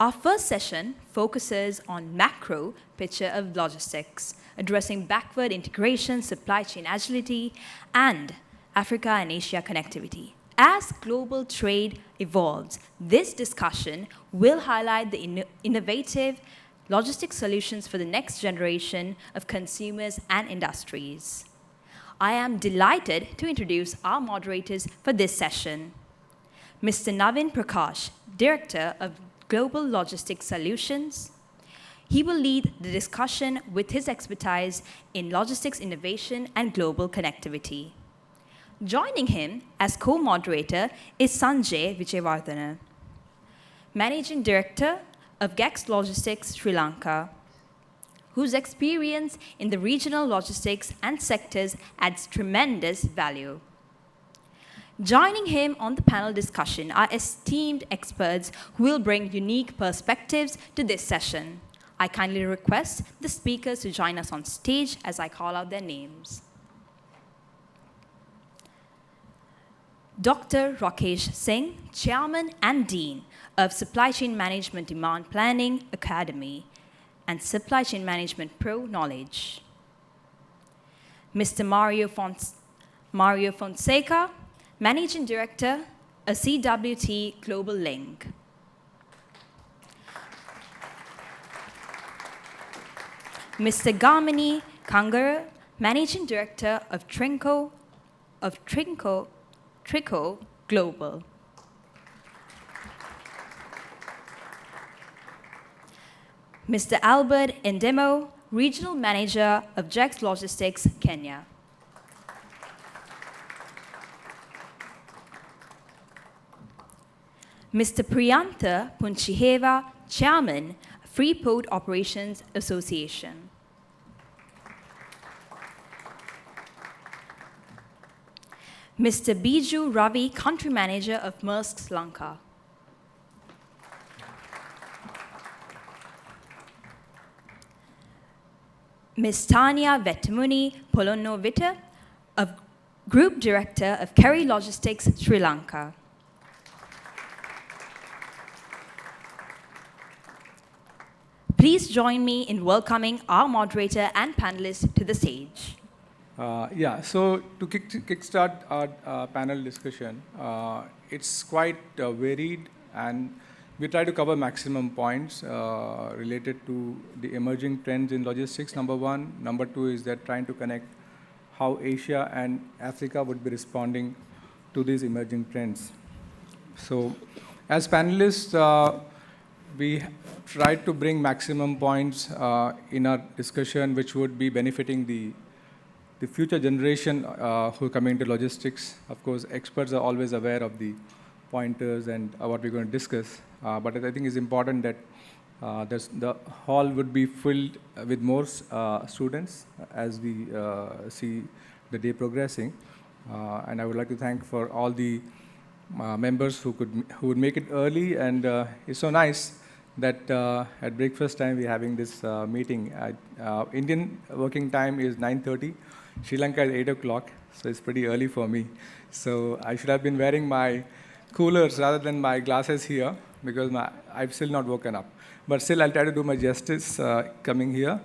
Our first session focuses on macro picture of logistics, addressing backward integration, supply chain agility, and Africa and Asia connectivity. As global trade evolves, this discussion will highlight the innovative logistic solutions for the next generation of consumers and industries. I am delighted to introduce our moderators for this session. Mr. Navin Prakash, Director of Global Logistics Solutions. He will lead the discussion with his expertise in logistics innovation and global connectivity. Joining him as co-moderator is Sanjay Vijayawardena, Managing Director of Gex Logistics Sri Lanka, whose experience in the regional logistics and sectors adds tremendous value. Joining him on the panel discussion are esteemed experts who will bring unique perspectives to this session. I kindly request the speakers to join us on stage as I call out their names. Dr. Rakesh Singh, Chairman and Dean of Supply Chain Management Demand Planning Academy and Supply Chain Management Pro Knowledge. Mr. Mario Fonseca, Managing Director, a CWT Global Link. Mr. Gamini Kangara, Managing Director of Trico Global. Mr. Albert Endemo, Regional Manager of Gex Logistics, Kenya. Mr. Priyantha Punchiheva, Chairman, Freeport Operations Association. Mr. Biju Ravi, Country Manager of Maersk Sri Lanka. Ms. Tanya Vettamuni Polonovita, Group Director of Kerry Logistics Sri Lanka. Please join me in welcoming our moderator and panelists to the stage. So to kickstart our panel discussion, it's quite varied, and we try to cover maximum points related to the emerging trends in logistics, number one. Number two is that trying to connect how Asia and Africa would be responding to these emerging trends. So as panelists, we tried to bring maximum points in our discussion, which would be benefiting the future generation who are coming into logistics. Of course, experts are always aware of the pointers and what we're going to discuss. But I think it's important that the hall would be filled with more students as we see the day progressing. And I would like to thank for all the members who would make it early. And it's so nice that at breakfast time we're having this meeting. Indian working time is 9:30. Sri Lanka is 8 o'clock, so it's pretty early for me. So I should have been wearing my coolers rather than my glasses here because I've still not woken up. But still, I'll try to do my justice coming here.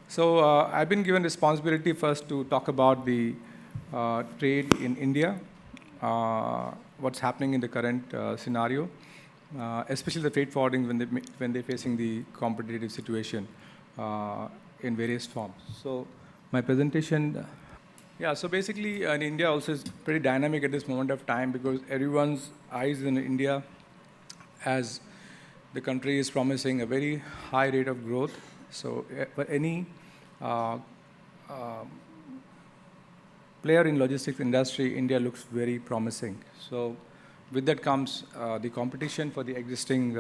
So I've been given responsibility first to talk about the trade in India, what's happening in the current scenario, especially the freight forwarding when they're facing the competitive situation in various forms. So my presentation, so basically in India also is pretty dynamic at this moment of time because everyone's eyes in India as the country is promising a very high rate of growth. So for any player in logistics industry, India looks very promising. So with that comes the competition for the existing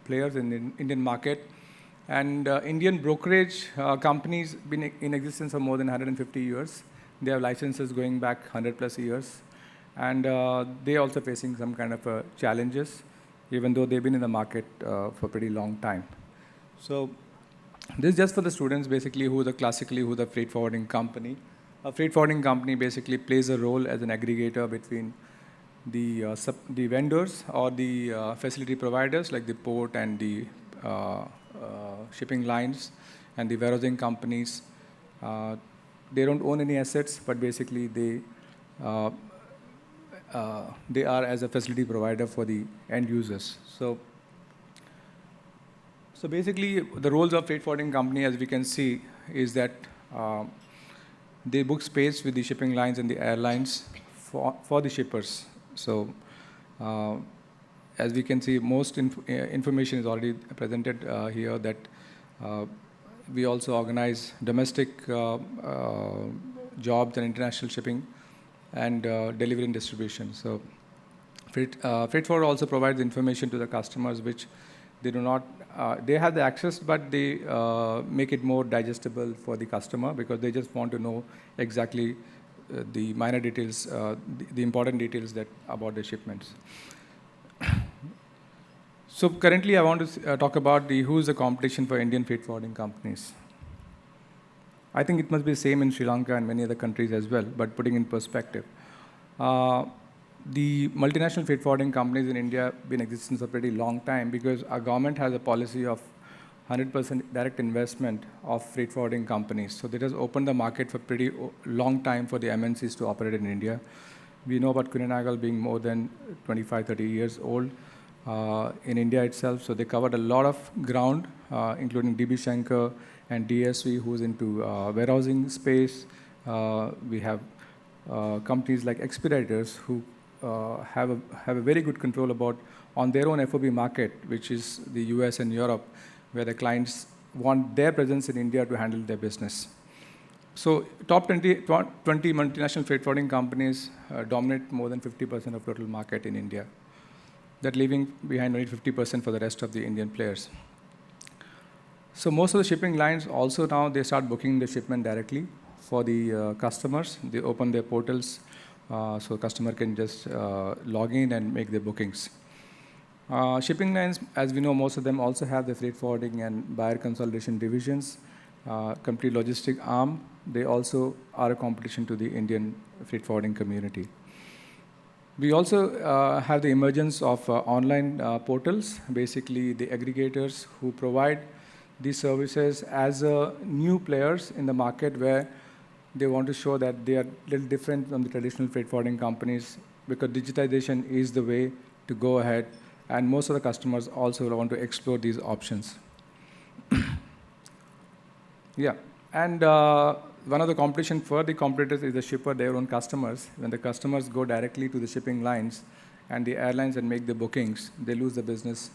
players in the Indian market. And Indian brokerage companies been in existence for more than 150 years. They have licenses going back 100 plus years. And they're also facing some kind of challenges, even though they've been in the market for a pretty long time. So this is just for the students, basically, who the freight forwarding company. A freight forwarding company basically plays a role as an aggregator between the vendors or the facility providers like the port and the shipping lines and the warehousing companies. They don't own any assets, but basically uh, they are as a facility provider for the end users. So basically, the roles of freight forwarding company, as we can see, is that they book space with the shipping lines and the airlines for the shippers. So as we can see, most information is already presented here that we also organize domestic jobs and international shipping and delivery and distribution. So freight forward also provides information to the customers which they do not, they have the access, but they make it more digestible for the customer because they just want to know exactly the minor details, the important details that about the shipments. So currently, I want to talk about who is the competition for Indian freight forwarding companies. I think it must be the same in Sri Lanka and many other countries as well, but putting in perspective. The multinational freight forwarding companies in India have been in existence for a pretty long time because our government has a policy of 100% direct investment of freight forwarding companies. So that has opened the market for pretty long time for the MNCs to operate in India. We know about Kuehne Nagel being more than 25, 30 years old in India itself. So they covered a lot of ground, including DB Schenker and DSV, who's into warehousing space. We have companies like Expeditors who have a very good control about on their own FOB market, which is the US and Europe, where the clients want their presence in India to handle their business. So top 20 multinational freight forwarding companies dominate more than 50% of total market in India. That leaving behind only 50% for the rest of the Indian players. So most of the shipping lines also now they start booking the shipment directly for the customers. They open their portals so customer can just log in and make their bookings. Shipping lines, as we know, most of them also have the freight forwarding and buyer consolidation divisions. Complete logistic arm, they also are a competition to the Indian freight forwarding community. We also have the emergence of online portals, basically the aggregators who provide these services as new players in the market where they want to show that they are a little different from the traditional freight forwarding companies because digitization is the way to go ahead, and most of the customers also want to explore these options. Yeah, and one of the competition for the competitors is the shipper, their own customers. When the customers go directly to the shipping lines and the airlines and make the bookings, they lose the business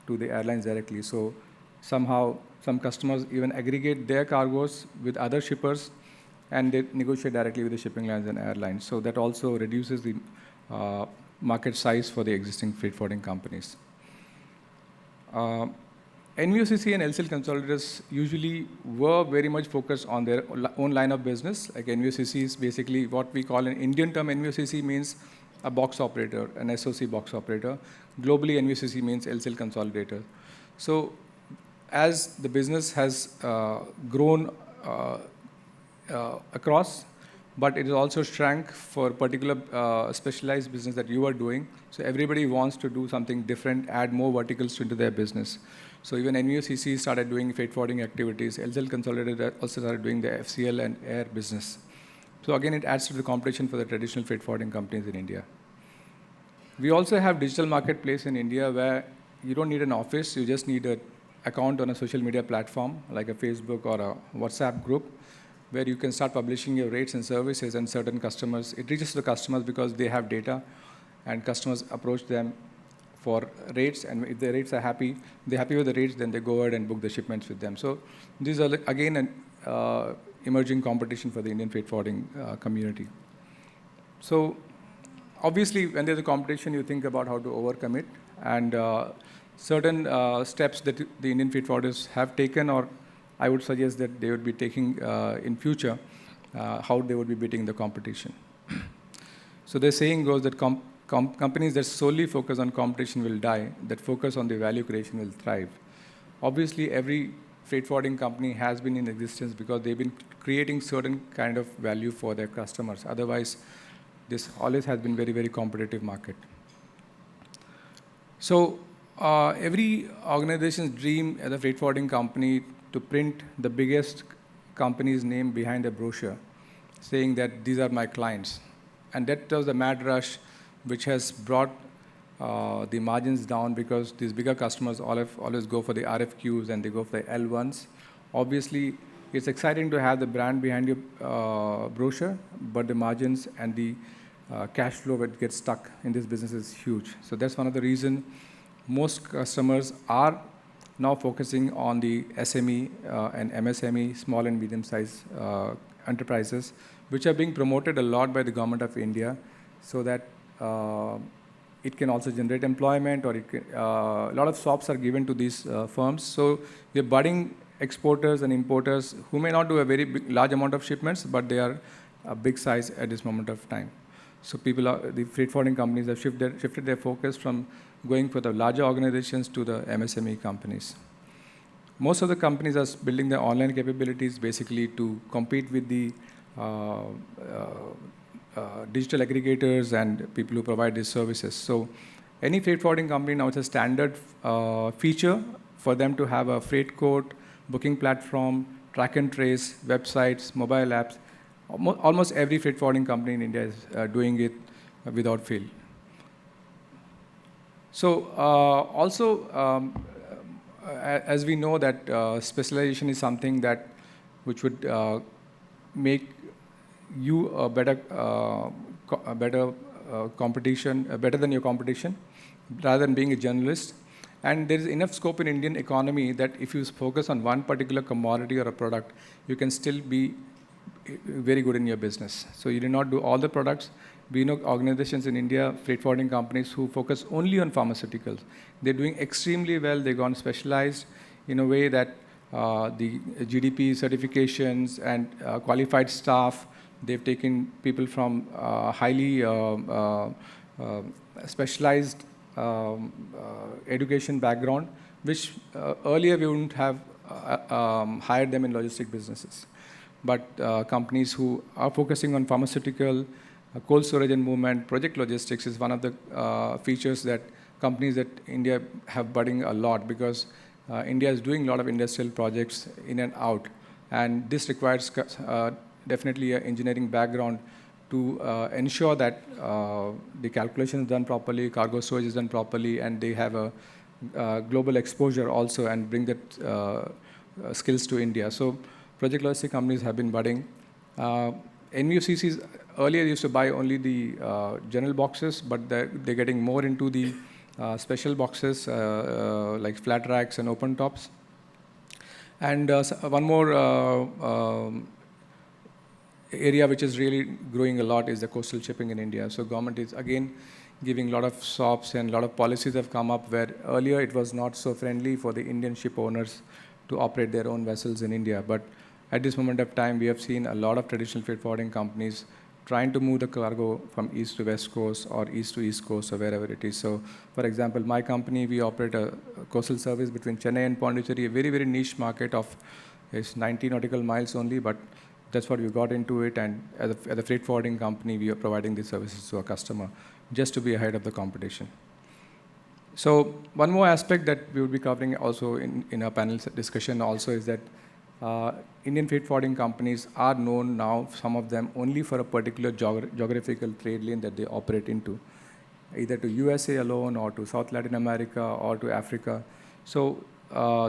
to the airlines directly. So somehow some customers even aggregate their cargoes with other shippers and they negotiate directly with the shipping lines and airlines. So that also reduces the market size for the existing freight forwarding companies. NVOCC and LCL consolidators usually were very much focused on their own line of business. Like NVOCC is basically what we call an Indian term. NVOCC means a box operator, an SOC box operator. Globally, NVOCC means LCL consolidator. So as the business has grown across, but it is also shrank for particular specialized business that you are doing. So everybody wants to do something different, add more verticals into their business. So even NVOCC started doing freight forwarding activities. LCL Consolidated also started doing the FCL and air business. So again, it adds to the competition for the traditional freight forwarding companies in India. We also have digital marketplace in India where you don't need an office, you just need an account on a social media platform like a Facebook or a WhatsApp group where you can start publishing your rates and services and certain customers. It reaches the customers because they have data and customers approach them for rates, and if the rates are happy, they're happy with the rates, then they go ahead and book the shipments with them. So these are, again, an emerging competition for the Indian freight forwarding community. So obviously, when there's a competition, you think about how to overcome it, and certain steps that the Indian freight forwarders have taken, or I would suggest that they would be taking in future, how they would be beating the competition. So the saying goes that companies that solely focus on competition will die, that focus on the value creation will thrive. Obviously, every freight forwarding company has been in existence because they've been creating certain kind of value for their customers. Otherwise, this always has been very, very competitive market. So Every organization's dream as a freight forwarding company to print the biggest company's name behind a brochure, saying that these are my clients. And that was the mad rush which has brought the margins down, because these bigger customers always go for the RFQs and they go for the L1s. Obviously, it's exciting to have the brand behind your brochure, but the margins and the cash flow that gets stuck in this business is huge. So that's one of the reasons most customers are now focusing on the SME and MSME, small and medium-sized enterprises, which are being promoted a lot by the government of India, so that it can also generate employment, or a lot of shops are given to these firms. So we're budding exporters and importers who may not do a very large amount of shipments, but they are a big size at this moment of time. So the freight forwarding companies have shifted their focus from going for the larger organizations to the MSME companies. Most of the companies are building their online capabilities basically to compete with the digital aggregators and people who provide these services. So any freight forwarding company now, it's a standard feature for them to have a freight quote, booking platform, track and trace, websites, mobile apps. Almost every freight forwarding company in India is doing it without fail. So as we know that specialization is something which would make you a better competition, better than your competition, rather than being a journalist. And there is enough scope in Indian economy that if you focus on one particular commodity or a product, you can still be very good in your business. So you do not do all the products. We know organizations in India, freight forwarding companies, who focus only on pharmaceuticals. They're doing extremely well. They've gone specialized in a way that the GDP certifications and qualified staff, they've taken people from highly specialized education background, which earlier we wouldn't have hired them in logistic businesses. But companies who are focusing on pharmaceutical, cold storage and movement, project logistics is one of the features that companies that India have budding a lot, because India is doing a lot of industrial projects in and out. And this requires definitely an engineering background to ensure that the calculation is done properly, cargo storage is done properly, and they have a global exposure also and bring that skills to India. So project logistic companies have been budding. NVFCCs earlier used to buy only the general boxes, but they're getting more into the special boxes like flat racks and open tops. And one more area which is really growing a lot is the coastal shipping in India. So government is again giving a lot of shops, and a lot of policies have come up where earlier it was not so friendly for the Indian ship owners to operate their own vessels in India. But at this moment of time, we have seen a lot of traditional freight forwarding companies trying to move the cargo from east to west coast or east to east coast or wherever it is. So, for example, my company, we operate a coastal service between Chennai and Pondicherry, a very, very niche market of 90 nautical miles only, but that's what we got into it. And as a freight forwarding company, we are providing these services to our customer just to be ahead of the competition. So one more aspect that we will be covering also in our panel discussion also is that Indian freight forwarding companies are known now, some of them, only for a particular geographical trade lane that they operate into, either to USA alone or to South Latin America or to Africa. So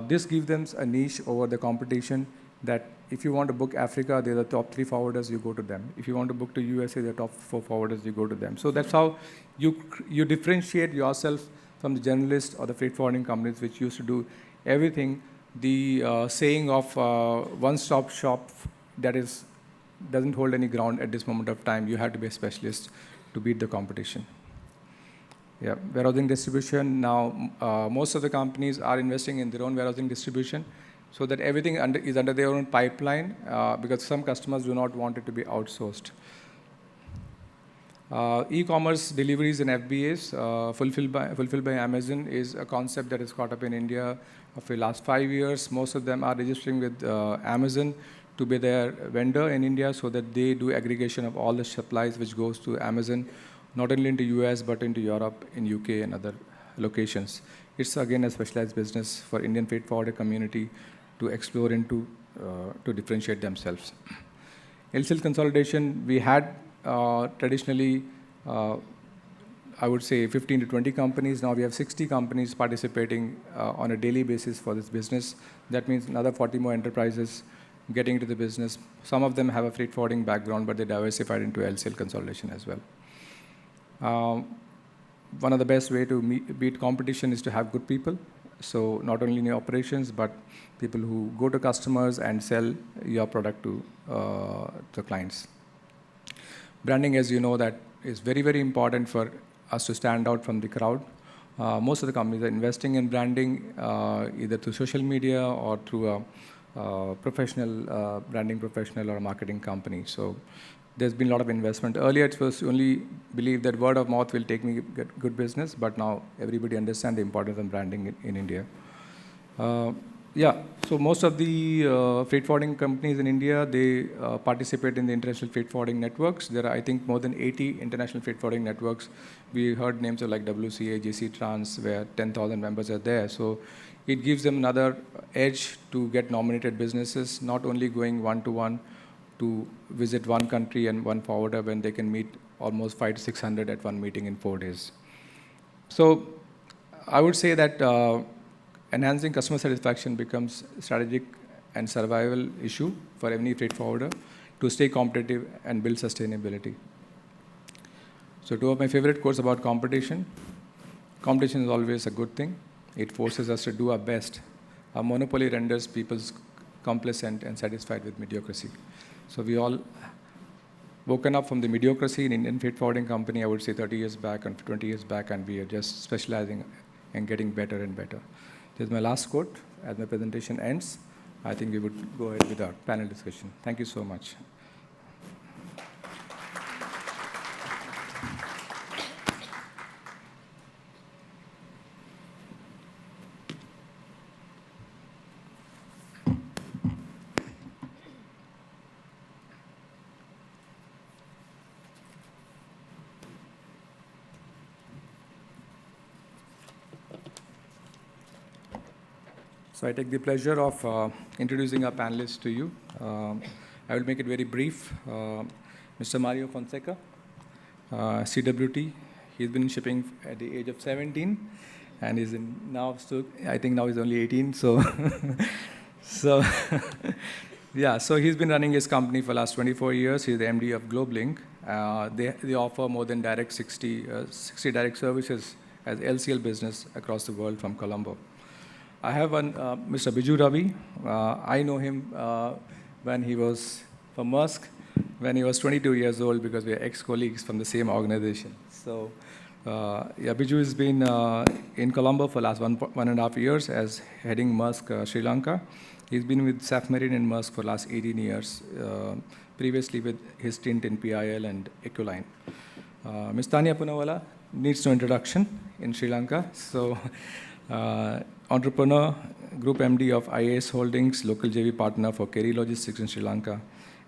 this gives them a niche over the competition, that if you want to book Africa, they're the top 3 forwarders, you go to them. If you want to book to USA, they're top 4 forwarders, you go to them. So that's how you differentiate yourself from the journalists or the freight forwarding companies which used to do everything. The saying of one-stop shop, that doesn't hold any ground at this moment of time. You have to be a specialist to beat the competition. Yeah, warehousing distribution. Now, most of the companies are investing in their own warehousing distribution, so that everything is under their own pipeline, because some customers do not want it to be outsourced. E-commerce deliveries and FBAs fulfilled by Amazon is a concept that is caught up in India for the last 5 years. Most of them are registering with Amazon to be their vendor in India, so that they do aggregation of all the supplies which goes to Amazon, not only into US but into Europe, in UK and other locations. It's again a specialized business for Indian freight forwarder community to explore into to differentiate themselves. LCL consolidation, we had traditionally, I would say 15 to 20 companies. Now we have 60 companies participating on a daily basis for this business. That means another 40 more enterprises getting into the business. Some of them have a freight forwarding background, but they diversified into LCL consolidation as well. One of the best way to beat competition is to have good people. So not only in your operations, but people who go to customers and sell your product to the clients. Branding, as you know, that is very, very important for us to stand out from the crowd. Most of the companies are investing in branding, either through social media or through a professional branding professional or a marketing company. So there's been a lot of investment. Earlier, it was only believed that word of mouth will take me get good business, but now everybody understands the importance of branding in India. So most of the freight forwarding companies in India, they participate in the international freight forwarding networks. There are, I think, more than 80 international freight forwarding networks. We heard names of like WCA, JC Trans, where 10,000 members are there. So it gives them another edge to get nominated businesses, not only going one-to-one to visit one country and one forwarder when they can meet almost 500 to 600 at one meeting in 4 days. So I would say that enhancing customer satisfaction becomes strategic and survival issue for any freight forwarder to stay competitive and build sustainability. So two of my favorite quotes about competition. Competition is always a good thing. It forces us to do our best. A monopoly renders people complacent and satisfied with mediocrity. So we all woken up from the mediocrity in Indian freight forwarding company, I would say 30 years back and 20 years back, and we are just specializing and getting better and better. This is my last quote. As my presentation ends, I think we would go ahead with our panel discussion. Thank you so much. So I take the pleasure of introducing our panelists to you. I will make it very brief. Mr. Mario Fonseca, CWT. He's been in shipping at the age of 17, and he's in now. So I think now he's only 18. So, so he's been running his company for the last 24 years. He's the MD of GlobeLink. They offer more than 60 direct services as LCL business across the world from Colombo. I have one, Mr. Biju Ravi. I know him when he was from Maersk, when he was 22 years old, because we are ex-colleagues from the same organization. So, Biju has been in Colombo for the last 1.5 years as heading Maersk Sri Lanka. He's been with Safmarine and Maersk for the last 18 years, previously with his stint in PIL and Ecoline. Ms. Tanya Punawala needs no introduction in Sri Lanka. So, entrepreneur, Group MD of IAS Holdings, local JV partner for Kerry Logistics in Sri Lanka,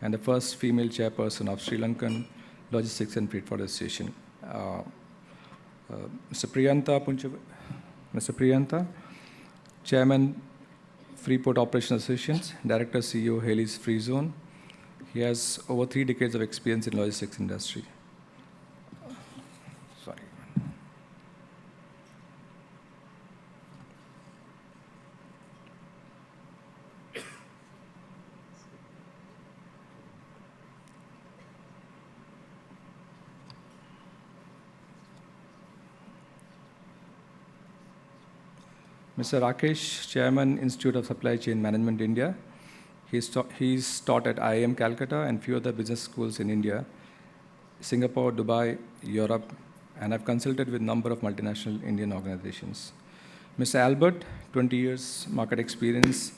and the first female chairperson of Sri Lankan Logistics and Freight Forwarding Association. Mr. Priyanta, Chairman, Freeport Operations Associations, Director, CEO, Haley's Free Zone. He has over 3 decades of experience in logistics industry. Sorry. Mr. Rakesh, Chairman, Institute of Supply Chain Management, India. He's taught at IIM Calcutta and few other business schools in India, Singapore, Dubai, Europe, and I've consulted with a number of multinational Indian organizations. Mr. Albert, 20 years market experience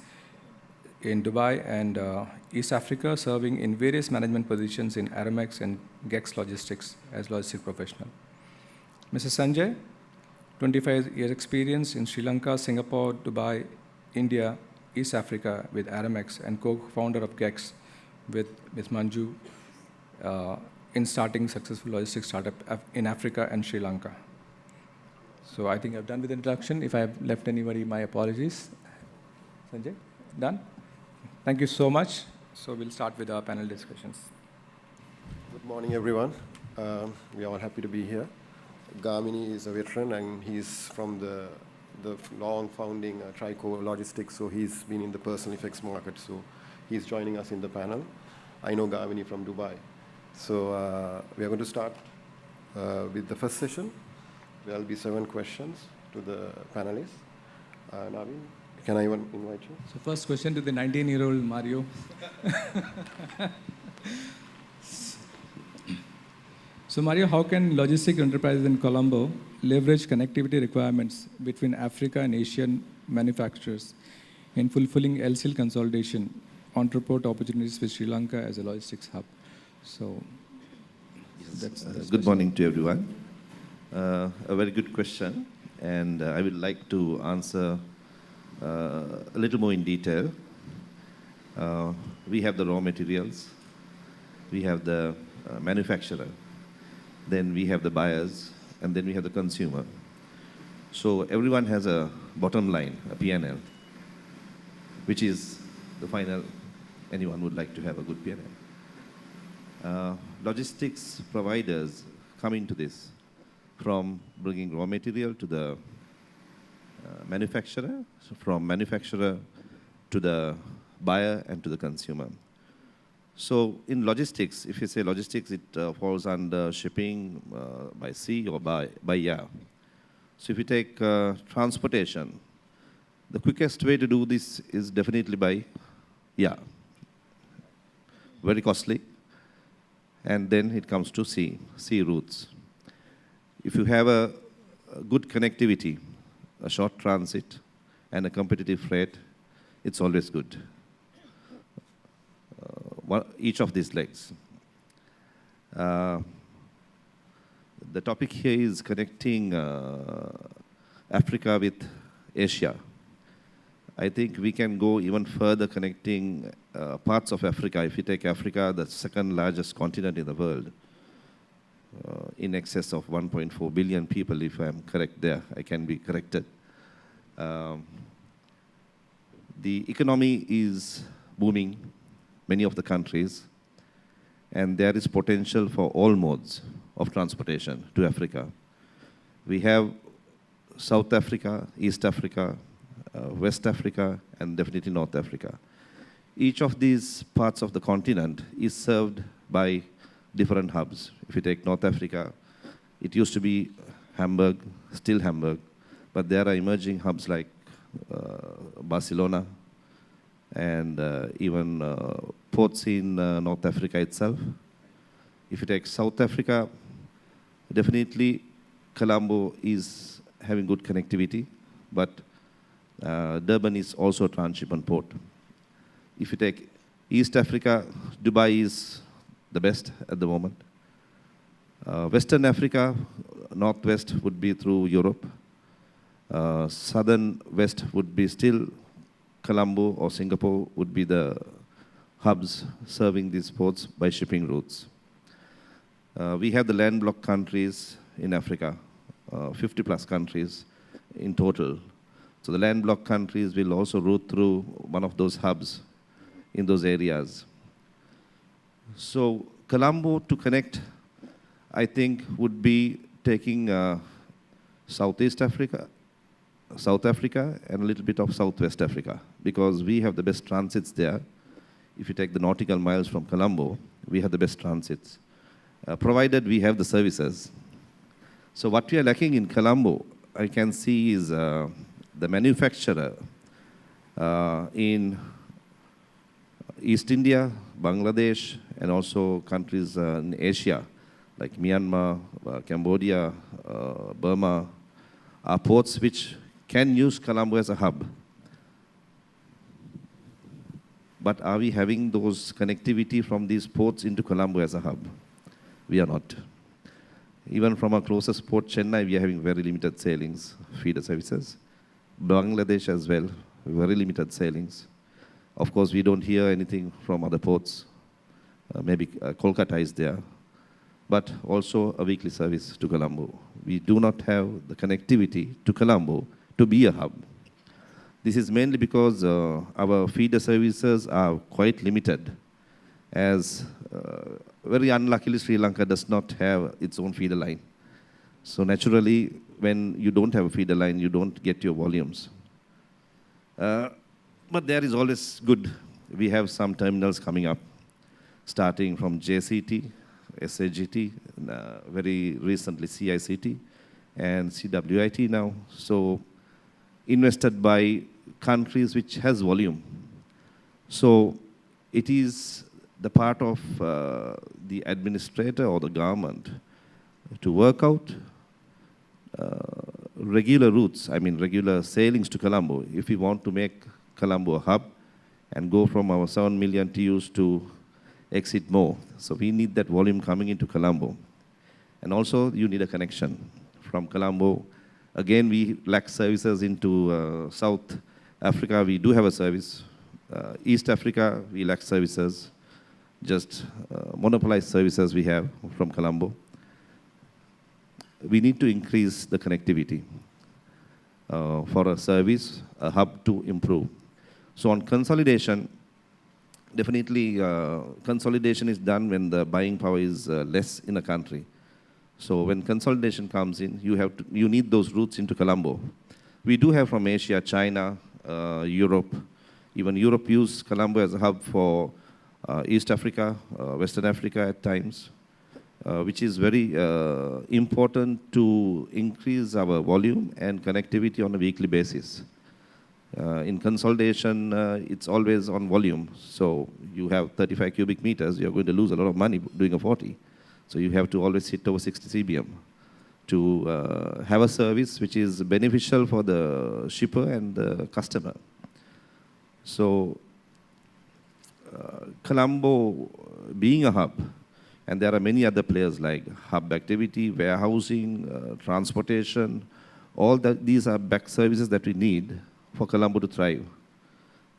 in Dubai and East Africa, serving in various management positions in Aramex and Gex Logistics as logistics professional. Mr. Sanjay, 25 years experience in Sri Lanka, Singapore, Dubai, India, East Africa with Aramex, and co-founder of Gex with Ms. Manju in starting successful logistics startup in Africa and Sri Lanka. So I think I've done with the introduction. If I have left anybody, my apologies. Sanjay, done? Thank you so much. So we'll start with our panel discussions. Good morning, everyone. We are all happy to be here. Gamini is a veteran, and he's from the long founding Trico Logistics, so he's been in the personal effects market, so he's joining us in the panel. I know Gamini from Dubai. So we are going to start with the first session. There will be 7 questions to the panelists. Naveen, can I even invite you? So first question to the 19-year-old Mario. So Mario, how can logistic enterprises in Colombo leverage connectivity requirements between Africa and Asian manufacturers in fulfilling LCL consolidation, entreport opportunities with Sri Lanka as a logistics hub? So that's good morning to everyone. A very good question, and I would like to answer a little more in detail. We have the raw materials, we have the manufacturer, then we have the buyers, and then we have the consumer. So everyone has a bottom line, a P&L, which is the final. Anyone would like to have a good P&L. Logistics providers come into this from bringing raw material to the manufacturer, so from manufacturer to the buyer and to the consumer. So in logistics, if you say logistics, it falls under shipping by sea or by air. So if you take transportation, the quickest way to do this is definitely by air. Very costly. And then it comes to sea routes. If you have a good connectivity, a short transit, and a competitive freight, it's always good. Each of these legs. The topic here is connecting Africa with Asia. I think we can go even further connecting parts of Africa. If you take Africa, the second largest continent in the world, in excess of 1.4 billion people, if I'm correct there, I can be corrected. The economy is booming, many of the countries, and there is potential for all modes of transportation to Africa. We have South Africa, East Africa, West Africa, and definitely North Africa. Each of these parts of the continent is served by different hubs. If you take North Africa, it used to be Hamburg, still Hamburg, but there are emerging hubs like Barcelona, and even ports in North Africa itself. If you take South Africa, definitely Colombo is having good connectivity, but Durban is also a transshipment port. If you take East Africa, Dubai is the best at the moment. Western Africa, northwest would be through Europe. Southern west would be still Colombo or Singapore would be the hubs serving these ports by shipping routes. We have the landlocked countries in Africa, 50 plus countries in total. So the landlocked countries will also route through one of those hubs in those areas. So Colombo to connect, I think, would be taking South Africa, and a little bit of Southwest Africa, because we have the best transits there. If you take the nautical miles from Colombo, we have the best transits, provided we have the services. So what we are lacking in Colombo, I can see, is the manufacturer in East India, Bangladesh, and also countries in Asia, like Myanmar, Cambodia, Burma, are ports which can use Colombo as a hub. But are we having those connectivity from these ports into Colombo as a hub? We are not. Even from our closest port, Chennai, we are having very limited sailings, feeder services. Bangladesh as well, very limited sailings. Of course, we don't hear anything from other ports. Maybe Kolkata is there. but also a weekly service to Colombo. We do not have the connectivity to Colombo to be a hub. This is mainly because our feeder services are quite limited, as very unluckily Sri Lanka does not have its own feeder line. So naturally, when you don't have a feeder line, you don't get your volumes. But there is always good. We have some terminals coming up, starting from JCT, SAGT, very recently CICT, and CWIT now. So invested by countries which has volume. So it is the part of the administrator or the government to work out regular routes, I mean regular sailings to Colombo. If we want to make Colombo a hub and go from our 7 million TEUs to exit more. So we need that volume coming into Colombo. And also you need a connection from Colombo. Again, we lack services into South Africa. We do have a service. East Africa, we lack services. Just monopolized services we have from Colombo. We need to increase the connectivity for a service, a hub to improve. So on consolidation, definitely consolidation is done when the buying power is less in a country. So when consolidation comes in, you need those routes into Colombo. We do have from Asia, China, Europe. Even Europe use Colombo as a hub for East Africa, Western Africa at times, which is very important to increase our volume and connectivity on a weekly basis. In consolidation, it's always on volume. So you have 35 cubic meters, you're going to lose a lot of money doing a 40. So you have to always hit over 60 CBM to have a service which is beneficial for the shipper and the customer. So Colombo being a hub, and there are many other players like hub activity, warehousing, transportation, all that, these are back services that we need for Colombo to thrive.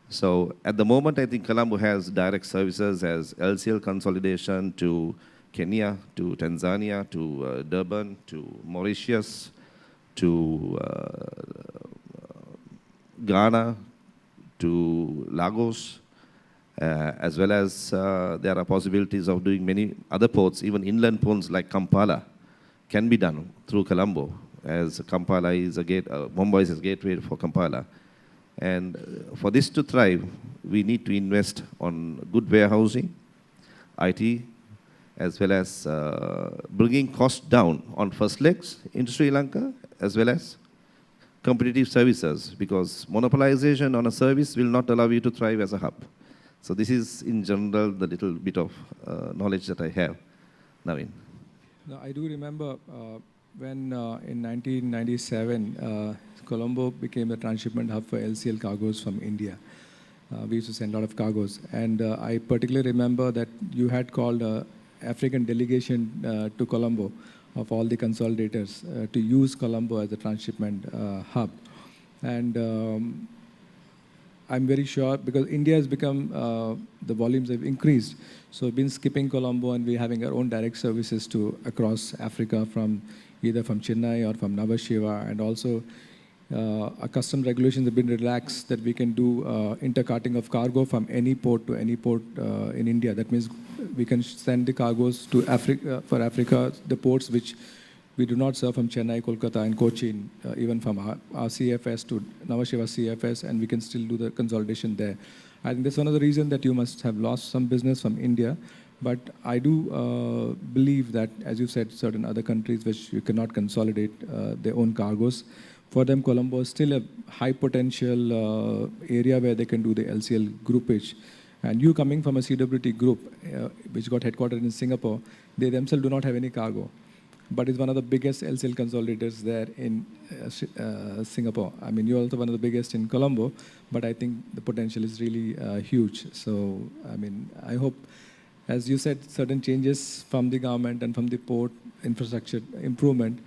So at the moment, I think Colombo has direct services as LCL consolidation to Kenya, to Tanzania, to Durban, to Mauritius, to Ghana, to Lagos, as well as there are possibilities of doing many other ports, even inland ports like Kampala can be done through Colombo, as Kampala is a gate, Mumbai is a gateway for Kampala. And for this to thrive, we need to invest on good warehousing, IT, as well as bringing costs down on first legs into Sri Lanka, as well as competitive services, because monopolization on a service will not allow you to thrive as a hub. So this is, in general, the little bit of knowledge that I have. Naveen. Now, I do remember when in 1997, Colombo became a transshipment hub for LCL cargoes from India. We used to send a lot of cargoes. And I particularly remember that you had called African delegation to Colombo of all the consolidators to use Colombo as a transshipment hub. And I'm very sure, because India has become, the volumes have increased. So we've been skipping Colombo and we're having our own direct services to across Africa from either from Chennai or from Nhava Sheva. And also our customs regulations have been relaxed that we can do intercarting of cargo from any port to any port in India. That means we can send the cargoes to Africa, for Africa, the ports which we do not serve from Chennai, Kolkata, and Cochin, even from our CFS to Nhava Sheva CFS, and we can still do the consolidation there. I think that's one of the reasons that you must have lost some business from India. But I do believe that, as you said, certain other countries which you cannot consolidate their own cargoes, for them, Colombo is still a high potential area where they can do the LCL groupage. And you coming from a CWT group, which got headquartered in Singapore, they themselves do not have any cargo. But it's one of the biggest LCL consolidators there in Singapore. I mean, you're also one of the biggest in Colombo, but I think the potential is really huge. So, I mean, I hope, as you said, certain changes from the government and from the port infrastructure improvement,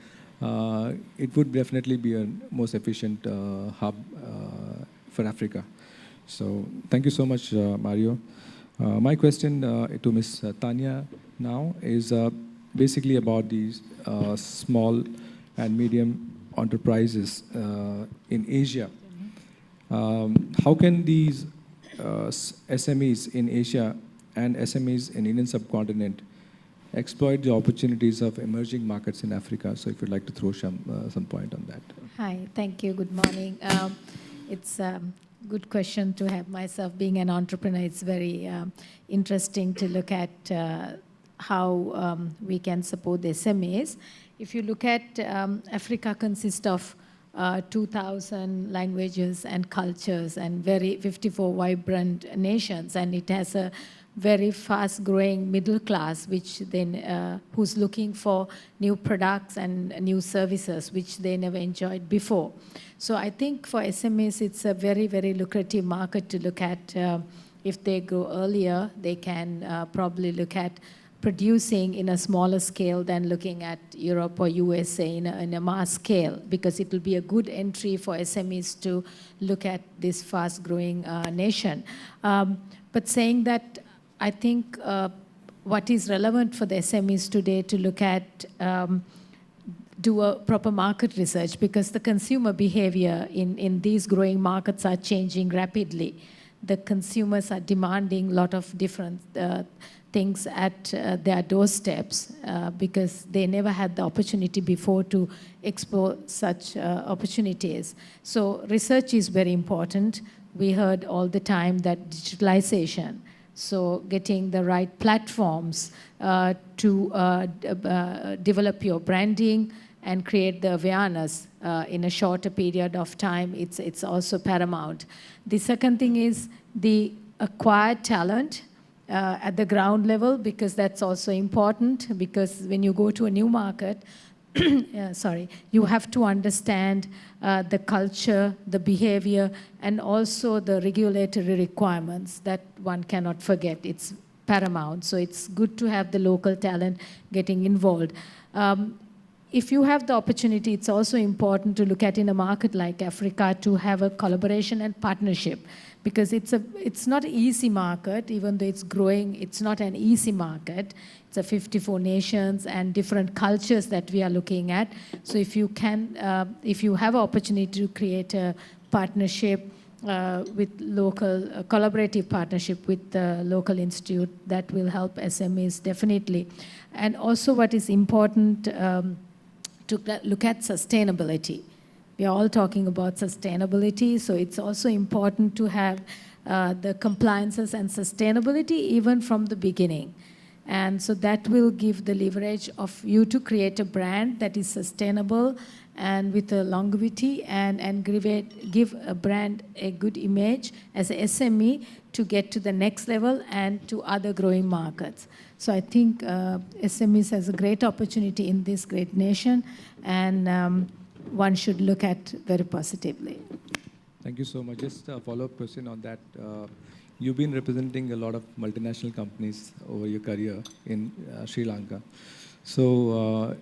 it would definitely be a most efficient hub for Africa. So, thank you so much, Mario. My question to Ms. Tanya now is, basically about these small and medium enterprises in Asia. How can these SMEs in Asia and SMEs in Indian subcontinent exploit the opportunities of emerging markets in Africa? So if you'd like to throw some point on that. Hi, thank you. Good morning. It's a good question to have. Myself being an entrepreneur, it's very interesting to look at how we can support the SMEs. If you look at Africa consists of 2,000 languages and cultures and 54 vibrant nations, and it has a very fast-growing middle class, which then who's looking for new products and new services which they never enjoyed before. So I think for SMEs, it's a very, very lucrative market to look at. If they go earlier, they can probably look at producing in a smaller scale than looking at Europe or USA in a mass scale, because it will be a good entry for SMEs to look at this fast-growing nation. But saying that, I think what is relevant for the SMEs today to look at, do a proper market research, because the consumer behavior in these growing markets are changing rapidly. The consumers are demanding a lot of different things at their doorsteps because they never had the opportunity before to explore such opportunities. So research is very important. We heard all the time that digitalization, so getting the right platforms to develop your branding and create the awareness in a shorter period of time, it's also paramount. The second thing is the acquired talent at the ground level, because that's also important, because when you go to a new market, you have to understand the culture, the behavior, and also the regulatory requirements that one cannot forget. It's paramount. So it's good to have the local talent getting involved. If you have the opportunity, it's also important to look at in a market like Africa to have a collaboration and partnership, because it's not an easy market. Even though it's growing, it's not an easy market. It's a 54 nations and different cultures that we are looking at. So if you have an opportunity to create a partnership with local, collaborative partnership with the local institute, that will help SMEs definitely. And also what is important to look at sustainability. We are all talking about sustainability, so it's also important to have the compliances and sustainability even from the beginning. And so that will give the leverage of you to create a brand that is sustainable and with a longevity, and give a brand a good image as a SME to get to the next level and to other growing markets. So I think SMEs has a great opportunity in this great nation, and one should look at very positively. Thank you so much. Just a follow-up question on that. You've been representing a lot of multinational companies over your career in Sri Lanka. So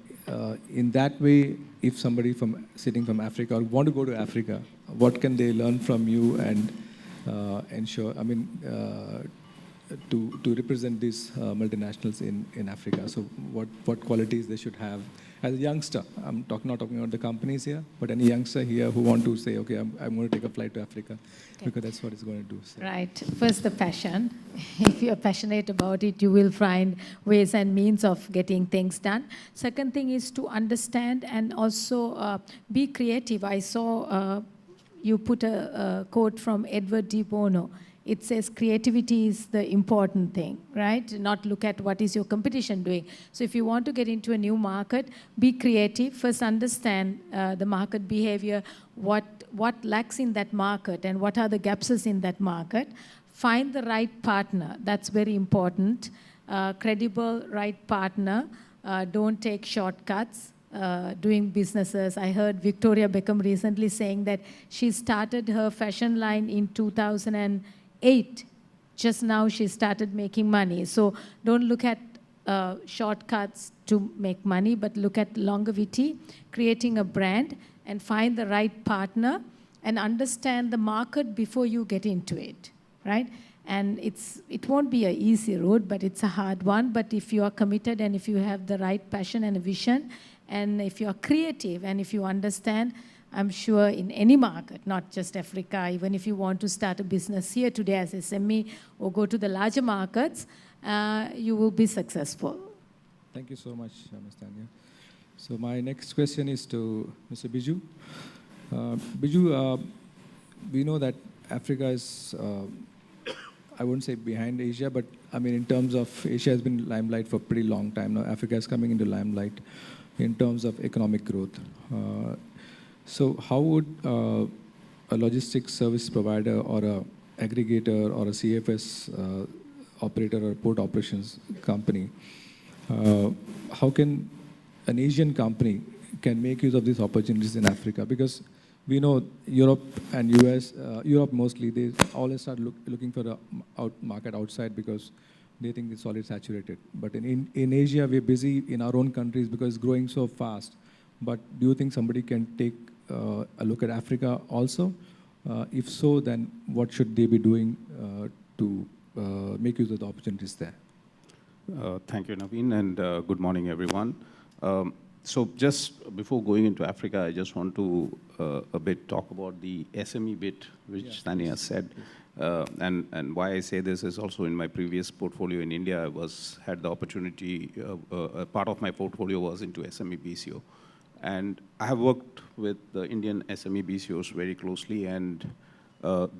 in that way, if somebody sitting from Africa or want to go to Africa, what can they learn from you and ensure, to represent these multinationals in Africa? So what qualities they should have as a youngster? I'm not talking about the companies here, but any youngster here who want to say, okay, I'm going to take a flight to Africa, because that's what it's going to do. So. Right. First, the passion. If you're passionate about it, you will find ways and means of getting things done. Second thing is to understand and also be creative. I saw you put a quote from Edward de Bono. It says creativity is the important thing, right? Not look at what is your competition doing. So if you want to get into a new market, be creative. First understand the market behavior, what lacks in that market and what are the gaps in that market. Find the right partner. That's very important. Credible, right partner. Don't take shortcuts. Doing businesses. I heard Victoria Beckham recently saying that she started her fashion line in 2008. Just now she started making money. So don't look at shortcuts to make money, but look at longevity, creating a brand, and find the right partner and understand the market before you get into it, right? And it won't be an easy road, but it's a hard one. But if you are committed and if you have the right passion and a vision, and if you are creative and if you understand, I'm sure in any market, not just Africa, even if you want to start a business here today as SME or go to the larger markets, you will be successful. Thank you so much, Ms. Tanya. So my next question is to Mr. Biju. Biju, we know that Africa is, I wouldn't say behind Asia, but I mean in terms of Asia has been limelight for a pretty long time now. Africa is coming into limelight in terms of economic growth. So how would a logistics service provider or a aggregator or a CFS operator or port operations company, how can an Asian company can make use of these opportunities in Africa? Because we know Europe and US, Europe mostly, they always start looking for the market outside because they think it's already saturated. But in Asia, we're busy in our own countries because it's growing so fast. But do you think somebody can take a look at Africa also? If so, then what should they be doing to make use of the opportunities there? Thank you, Naveen, and good morning, everyone. So just before going into Africa, I just want to a bit talk about the SME bit, which Tanya said. And why I say this is also in my previous portfolio in India, I had the opportunity, a part of my portfolio was into SME BCO. And I have worked with the Indian SME BCOs very closely, and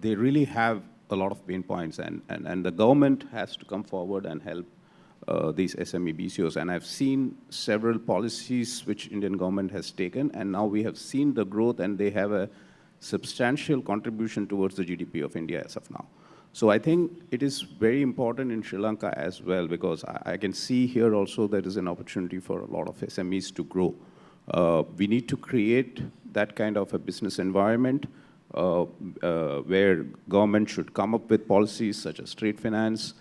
they really have a lot of pain points, and the government has to come forward and help these SME BCOs. And I've seen several policies which Indian government has taken, and now we have seen the growth, and they have a substantial contribution towards the GDP of India as of now. So I think it is very important in Sri Lanka as well, because I can see here also there is an opportunity for a lot of SMEs to grow. We need to create that kind of a business environment where government should come up with policies such as trade finance.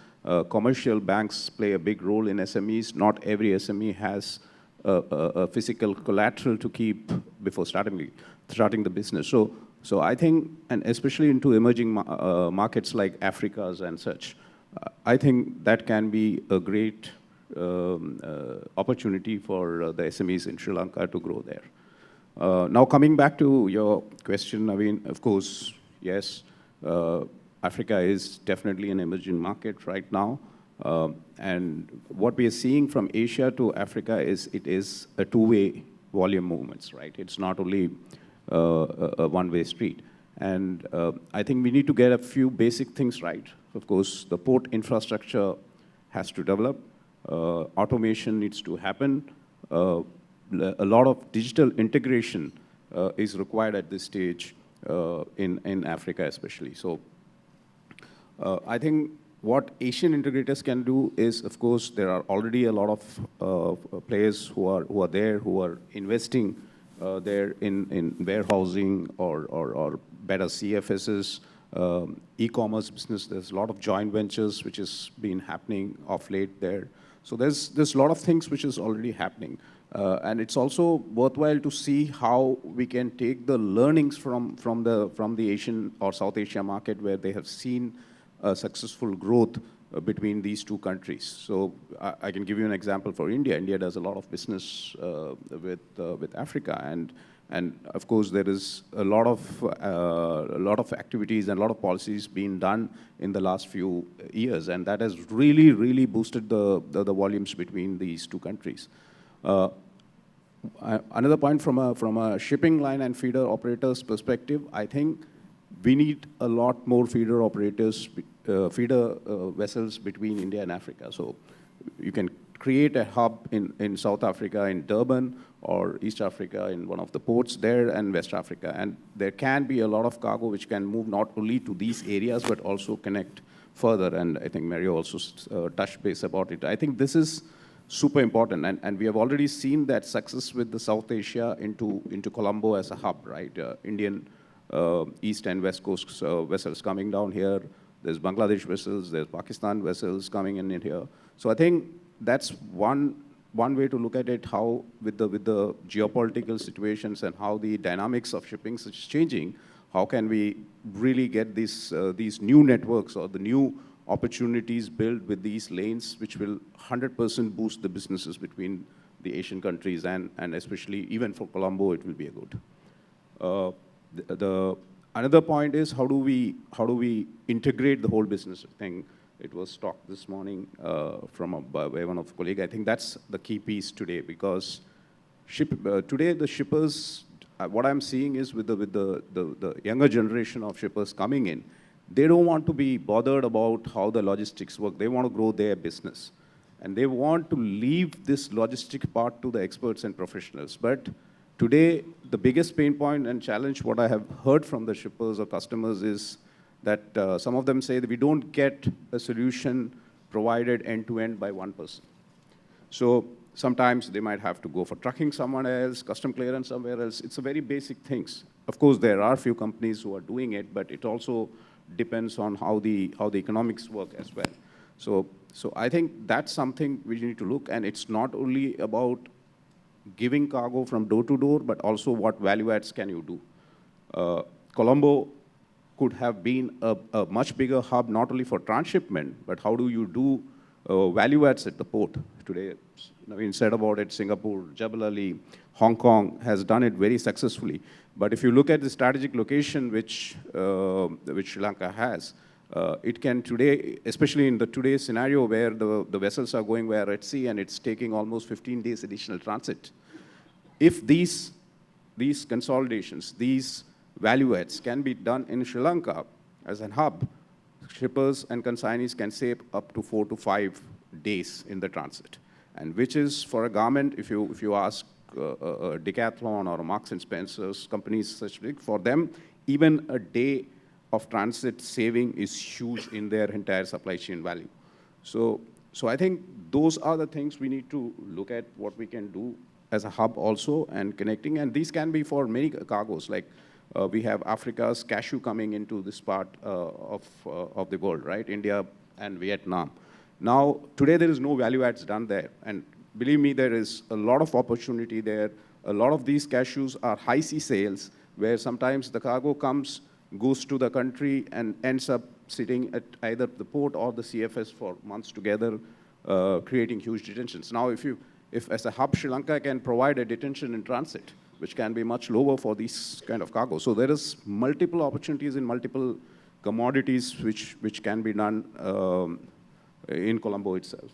Commercial banks play a big role in SMEs. Not every SME has a physical collateral to keep before starting the business. So I think, and especially into emerging markets like Africa's and such, I think that can be a great opportunity for the SMEs in Sri Lanka to grow there. Now coming back to your question, I mean, of course, yes, Africa is definitely an emerging market right now. And what we are seeing from Asia to Africa is it is a two-way volume movements, right? It's not only a one-way street. And I think we need to get a few basic things right. Of course, the port infrastructure has to develop. Automation needs to happen. A lot of digital integration is required at this stage in Africa especially. So I think what Asian integrators can do is, of course, there are already a lot of players who are there, who are investing there in warehousing or better CFSs, e-commerce business. There's a lot of joint ventures which has been happening of late there. So there's a lot of things which is already happening. And it's also worthwhile to see how we can take the learnings from the Asian or South Asia market where they have seen successful growth between these two countries. So I can give you an example for India. India does a lot of business with Africa, and of course there is a lot of activities and a lot of policies being done in the last few years, and that has really boosted the volumes between these two countries. Another point from a shipping line and feeder operators perspective, I think we need a lot more feeder operators, feeder vessels between India and Africa. So you can create a hub in South Africa, in Durban, or East Africa, in one of the ports there, and West Africa. And there can be a lot of cargo which can move not only to these areas, but also connect further. And I think Mario also touched base about it. I think this is super important. And we have already seen that success with the South Asia into Colombo as a hub, right? Indian East and West Coast vessels coming down here. There's Bangladesh vessels, there's Pakistan vessels coming in here. So I think that's one way to look at it, how with the geopolitical situations and how the dynamics of shipping is changing, how can we really get these new networks or the new opportunities built with these lanes, which will 100% boost the businesses between the Asian countries, and especially even for Colombo, it will be a good. Another point is how do we integrate the whole business thing? It was talked this morning by one of the colleagues. I think that's the key piece today, because today the shippers, what I'm seeing is with the younger generation of shippers coming in, they don't want to be bothered about how the logistics work. They want to grow their business. And they want to leave this logistic part to the experts and professionals. But today, the biggest pain point and challenge, what I have heard from the shippers or customers is that some of them say that we don't get a solution provided end-to-end by one person. So sometimes they might have to go for trucking someone else, custom clearance somewhere else. It's a very basic things. Of course, there are a few companies who are doing it, but it also depends on how the economics work as well. So I think that's something we need to look, and it's not only about giving cargo from door to door, but also what value adds can you do. Colombo could have been a much bigger hub, not only for transshipment, but how do you do value adds at the port? Today, we said about it, Singapore, Jebel Ali, Hong Kong has done it very successfully. But if you look at the strategic location which Sri Lanka has, it can today, especially in the today's scenario where the vessels are going via Red Sea and it's taking almost 15 days additional transit, if these consolidations, these value adds can be done in Sri Lanka as a hub, shippers and consignees can save up to 4 to 5 days in the transit. And which is, for a garment, if you ask a Decathlon or a Marks and Spencer's, companies such big, for them, even a day of transit saving is huge in their entire supply chain value. So I think those are the things we need to look at, what we can do as a hub also, and connecting. And these can be for many cargoes, like we have Africa's cashew coming into this part of the world, right? India and Vietnam. Now, today there is no value adds done there. And believe me, there is a lot of opportunity there. A lot of these cashews are high sea sales, where sometimes the cargo goes to the country and ends up sitting at either the port or the CFS for months together, creating huge detentions. Now, if as a hub, Sri Lanka can provide a detention in transit, which can be much lower for these kind of cargo. So there is multiple opportunities in multiple commodities which can be done in Colombo itself.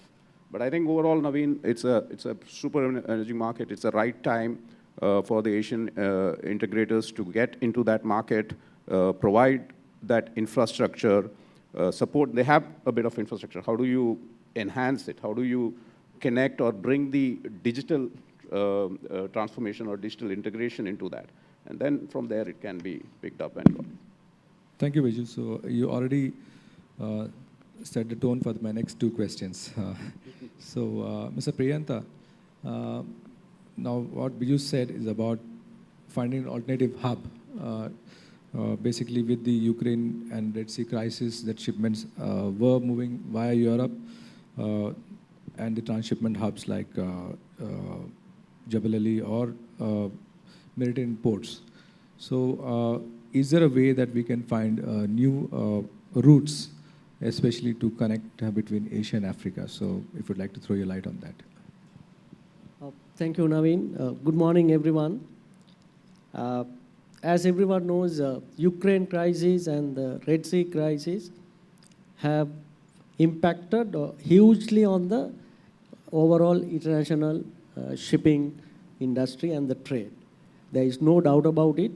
But I think overall, Naveen, it's a super emerging market. It's the right time for the Asian integrators to get into that market, provide that infrastructure, support. They have a bit of infrastructure. How do you enhance it? How do you connect or bring the digital transformation or digital integration into that? And then from there, it can be picked up and gone. Thank you, Viju. So you already set the tone for my next two questions. Mr. Priyantha, now what Viju said is about finding an alternative hub. Basically, with the Ukraine and Red Sea crisis, that shipments were moving via Europe, and the transshipment hubs like Jebel Ali or Mediterranean ports. So is there a way that we can find new routes, especially to connect between Asia and Africa? So if you'd like to throw your light on that. Thank you, Naveen. Good morning, everyone. As everyone knows, Ukraine crisis and the Red Sea crisis have impacted hugely on the overall international shipping industry and the trade. There is no doubt about it.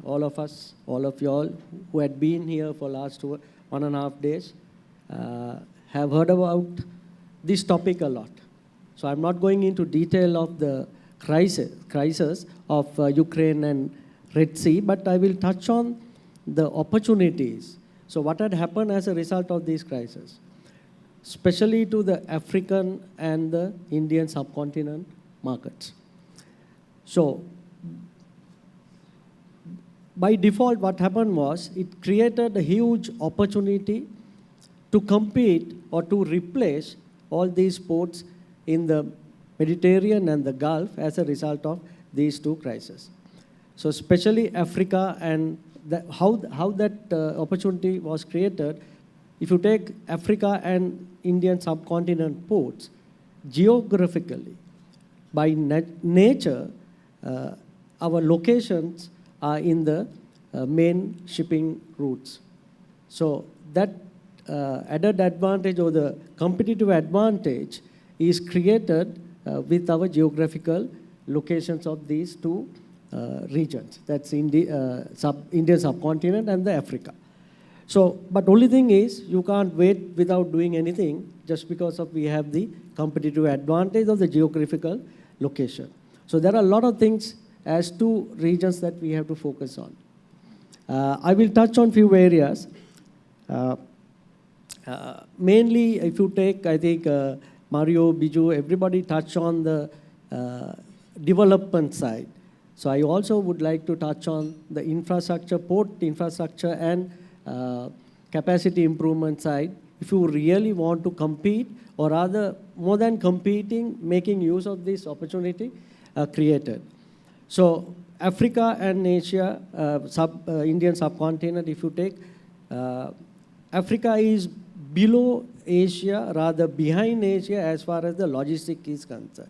All of us, all of you all who had been here for last 1.5 days have heard about this topic a lot. So I'm not going into detail of the crisis of Ukraine and Red Sea, but I will touch on the opportunities. So what had happened as a result of this crisis, especially to the African and the Indian subcontinent markets. So by default, what happened was it created a huge opportunity to compete or to replace all these ports in the Mediterranean and the Gulf as a result of these two crises. So especially Africa and how that opportunity was created, if you take Africa and Indian subcontinent ports, geographically, by nature, our locations are in the main shipping routes. So that added advantage or the competitive advantage is created with our geographical locations of these two regions. That's Indian subcontinent and the Africa. So, but only thing is, you can't wait without doing anything just because of we have the competitive advantage of the geographical location. So there are a lot of things as two regions that we have to focus on. I will touch on few areas. Mainly, if you take, I think, Mario, Biju, everybody touched on the development side. So I also would like to touch on the infrastructure, port infrastructure and capacity improvement side. If you really want to compete, or rather, more than competing, making use of this opportunity created. So Africa and Asia, Indian subcontinent, if you take, Africa is below Asia, rather behind Asia as far as the logistics is concerned.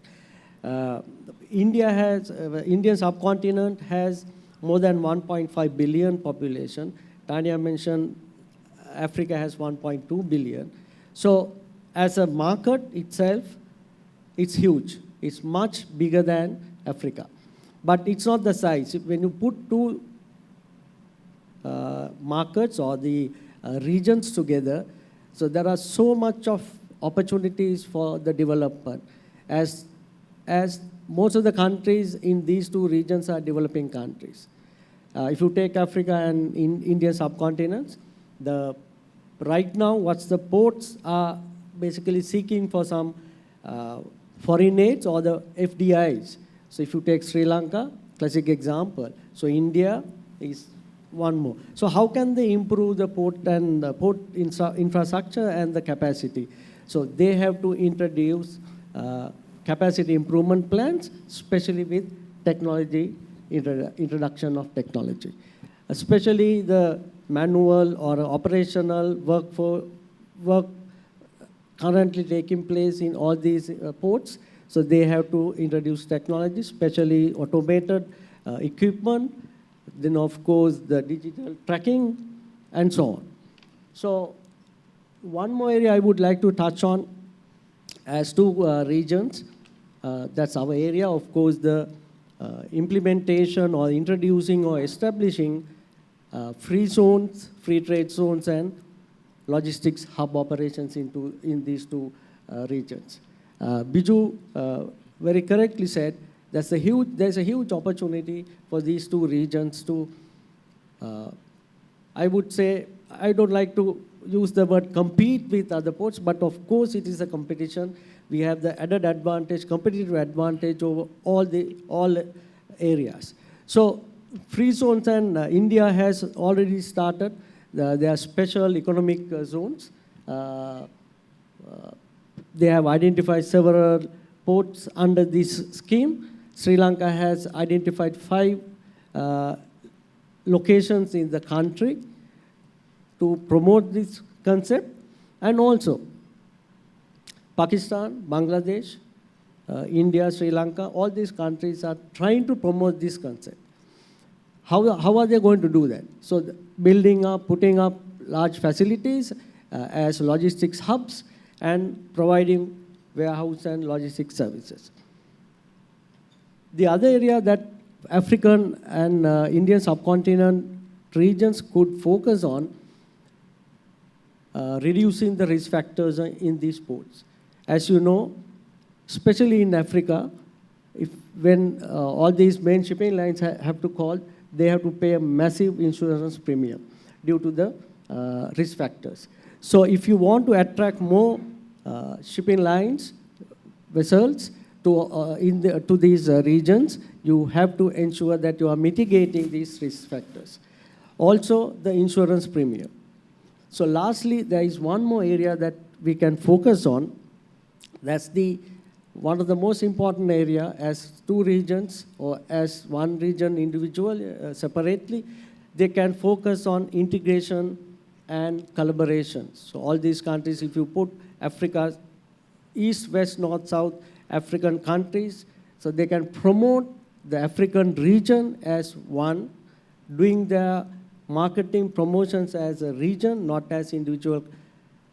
Indian subcontinent has more than 1.5 billion population. Tanya mentioned Africa has 1.2 billion. So as a market itself, it's huge. It's much bigger than Africa. But it's not the size. When you put two markets or the regions together, so there are so much of opportunities for the development. As most of the countries in these two regions are developing countries. If you take Africa and Indian subcontinents, right now what's the ports are basically seeking for some foreign aids or the FDIs. So if you take Sri Lanka, classic example. So India is one more. So how can they improve the port and the port infrastructure and the capacity? So they have to introduce capacity improvement plans, especially with technology, introduction of technology. Especially the manual or operational work currently taking place in all these ports. So they have to introduce technology, especially automated equipment, then of course the digital tracking and so on. So one more area I would like to touch on as two regions. That's our area, of course, the implementation or introducing or establishing free zones, free trade zones and logistics hub operations in these two regions. Biju very correctly said there's a huge opportunity for these two regions to, I would say, I don't like to use the word compete with other ports, but of course it is a competition. We have the added advantage, competitive advantage over all areas. So free zones and India has already started. There are special economic zones. They have identified several ports under this scheme. Sri Lanka has identified 5 locations in the country to promote this concept. And also, Pakistan, Bangladesh, India, Sri Lanka, all these countries are trying to promote this concept. How are they going to do that? So building up, putting up large facilities as logistics hubs and providing warehouse and logistics services. The other area that African and Indian subcontinent regions could focus on reducing the risk factors in these ports. As you know, especially in Africa, when all these main shipping lines have to call, they have to pay a massive insurance premium due to the risk factors. So if you want to attract more shipping lines, vessels to these regions, you have to ensure that you are mitigating these risk factors. Also, the insurance premium. So lastly, there is one more area that we can focus on. That's one of the most important area as two regions or as one region individual separately. They can focus on integration and collaboration. So all these countries, if you put Africa, East, West, North, South African countries, so they can promote the African region as one, doing their marketing promotions as a region, not as individual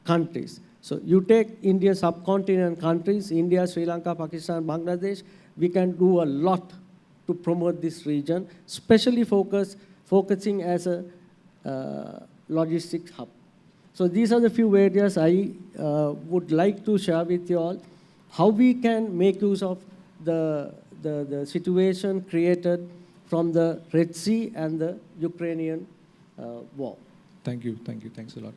countries. So you take India subcontinent countries, India, Sri Lanka, Pakistan, Bangladesh, we can do a lot to promote this region, especially focusing as a logistics hub. So these are the few areas I would like to share with you all, how we can make use of the situation created from the Red Sea and the Ukrainian war. Thank you, thanks a lot.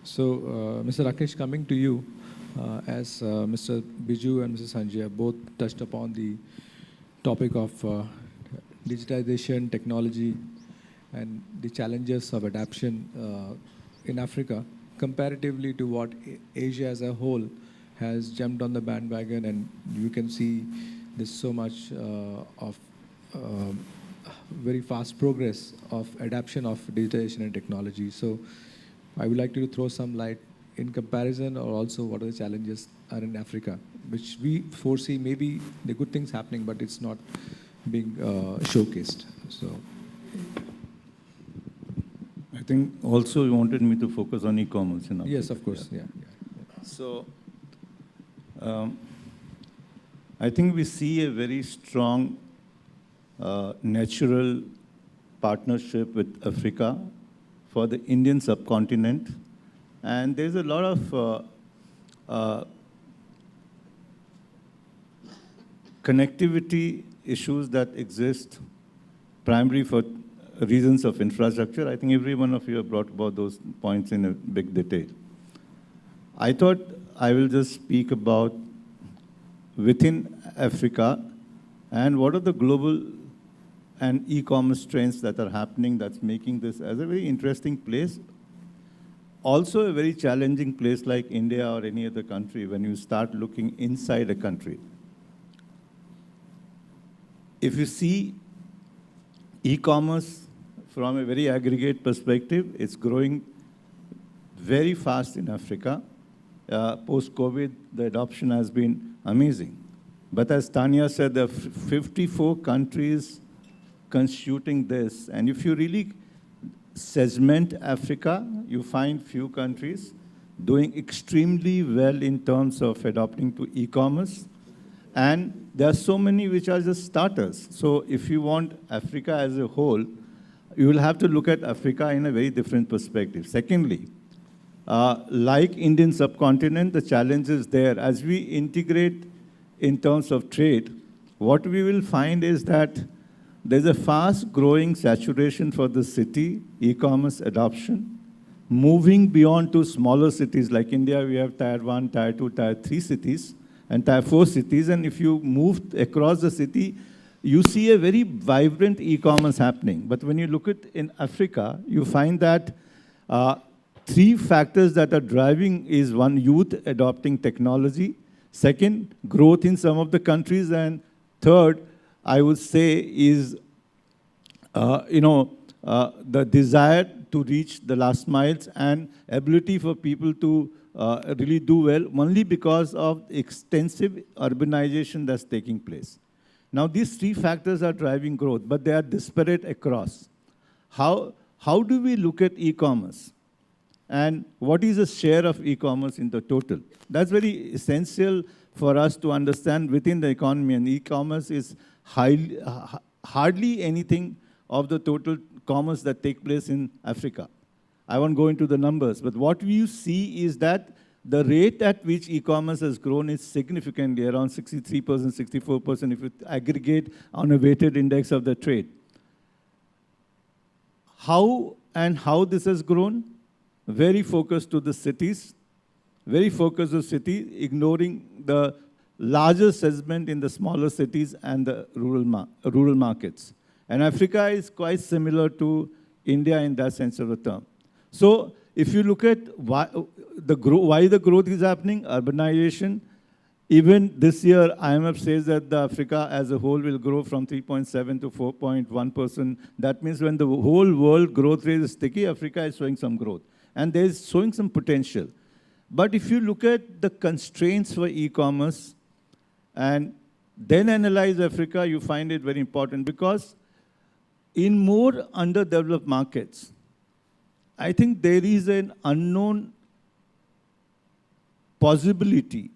So, Mr. Rakesh, coming to you, as Mr. Biju and Mrs. Sanjay both touched upon the topic of digitization, technology, and the challenges of adaptation in Africa, comparatively to what Asia as a whole has jumped on the bandwagon, and you can see there's so much of very fast progress of adaptation of digitization and technology. So I would like to throw some light in comparison, or also what are the challenges are in Africa, which we foresee maybe the good things happening, but it's not being showcased. So I think also you wanted me to focus on e-commerce in Africa. yes, of course, yeah. So I think we see a very strong natural partnership with Africa for the Indian subcontinent. And there's a lot of connectivity issues that exist, primarily for reasons of infrastructure. I think every one of you have brought about those points in a big detail. I thought I will just speak about within Africa and what are the global and e-commerce trends that are happening that's making this as a very interesting place. Also a very challenging place like India or any other country when you start looking inside a country. If you see e-commerce from a very aggregate perspective, it's growing very fast in Africa. Post-COVID, the adoption has been amazing. But as Tanya said, there are 54 countries constituting this. And if you really segment Africa, you find few countries doing extremely well in terms of adopting to e-commerce. And there are so many which are just starters. So if you want Africa as a whole, you will have to look at Africa in a very different perspective. Secondly, like Indian subcontinent, the challenge is there. As we integrate in terms of trade, what we will find is that there's a fast-growing saturation for the city, e-commerce adoption, moving beyond to smaller cities. Like India, we have Tier 1, Tier 2, Tier 3 cities, and Tier 4 cities. And if you move across the city, you see a very vibrant e-commerce happening. But when you look at in Africa, you find that three factors that are driving is one, youth adopting technology. Second, growth in some of the countries. And third, I would say is, the desire to reach the last miles and ability for people to really do well only because of extensive urbanization that's taking place. Now, these three factors are driving growth, but they are disparate across. How do we look at e-commerce? And what is the share of e-commerce in the total? That's very essential for us to understand within the economy. And e-commerce is hardly anything of the total commerce that takes place in Africa. I won't go into the numbers, but what we see is that the rate at which e-commerce has grown is significantly, around 63%, 64% if you aggregate on a weighted index of the trade. How this has grown? Very focused to the cities, very focused to cities, ignoring the larger segment in the smaller cities and the rural markets. And Africa is quite similar to India in that sense of the term. So if you look at why the growth is happening, urbanization, even this year, IMF says that the Africa as a whole will grow from 3.7 to 4.1%. That means when the whole world growth rate is sticky, Africa is showing some growth. and there's showing some potential. But if you look at the constraints for e-commerce and then analyze Africa, you find it very important because in more underdeveloped markets, I think there is an unknown possibility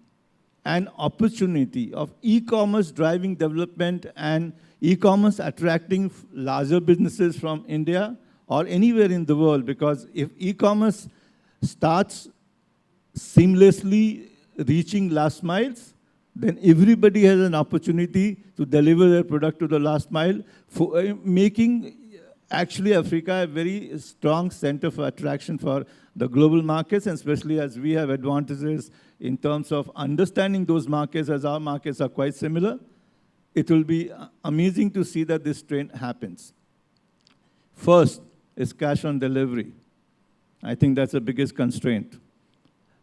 and opportunity of e-commerce driving development and e-commerce attracting larger businesses from India or anywhere in the world, because if e-commerce starts seamlessly reaching last miles, then everybody has an opportunity to deliver their product to the last mile, for, making actually Africa a very strong center for attraction for the global markets, and especially as we have advantages in terms of understanding those markets, as our markets are quite similar. It will be amazing to see that this trend happens. First is cash on delivery. I think that's the biggest constraint.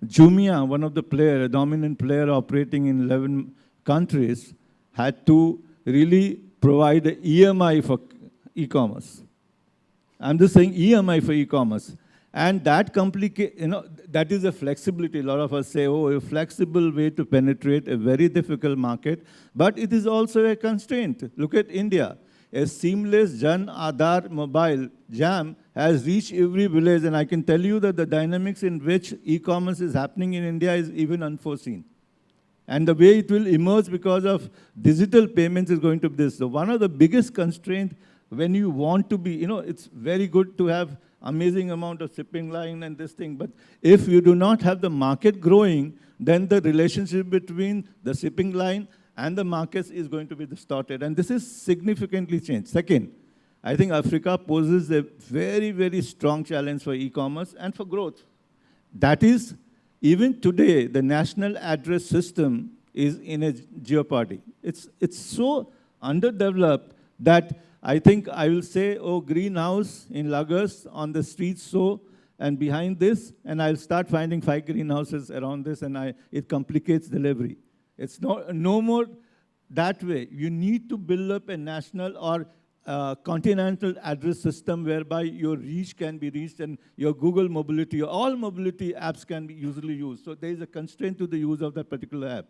Jumia, one of the players, a dominant player operating in 11 countries, had to really provide an EMI for e-commerce. I'm just saying EMI for e-commerce. And that that is a flexibility. A lot of us say, oh, a flexible way to penetrate a very difficult market, but it is also a constraint. Look at India. A seamless Jan Aadhaar mobile jam has reached every village, and I can tell you that the dynamics in which e-commerce is happening in India is even unforeseen. And the way it will emerge because of digital payments is going to be this. So one of the biggest constraints when you want to be, it's very good to have amazing amount of shipping line and this thing, but if you do not have the market growing, then the relationship between the shipping line and the markets is going to be distorted. And this is significantly changed. Second, I think Africa poses a very, very strong challenge for e-commerce and for growth. That is, even today, the national address system is in a jeopardy. It's so underdeveloped that I think I will say, oh, greenhouse in Lagos on the streets, so, and behind this, and I'll start finding 5 greenhouses around this, and it complicates delivery. It's no more that way. You need to build up a national or continental address system whereby your reach can be reached and your Google mobility, all mobility apps can be easily used. So there is a constraint to the use of that particular app.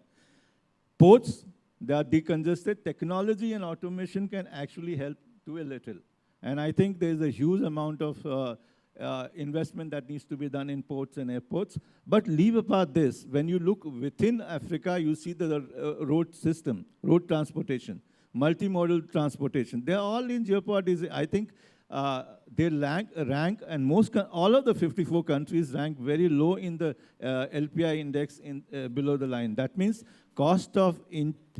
Ports, they are decongested. Technology and automation can actually help to a little. And I think there is a huge amount of investment that needs to be done in ports and airports. But leave apart this, when you look within Africa, you see the road system, road transportation, multimodal transportation. They're all in jeopardy. I think they rank, and all of the 54 countries rank very low in the LPI index below the line. That means cost of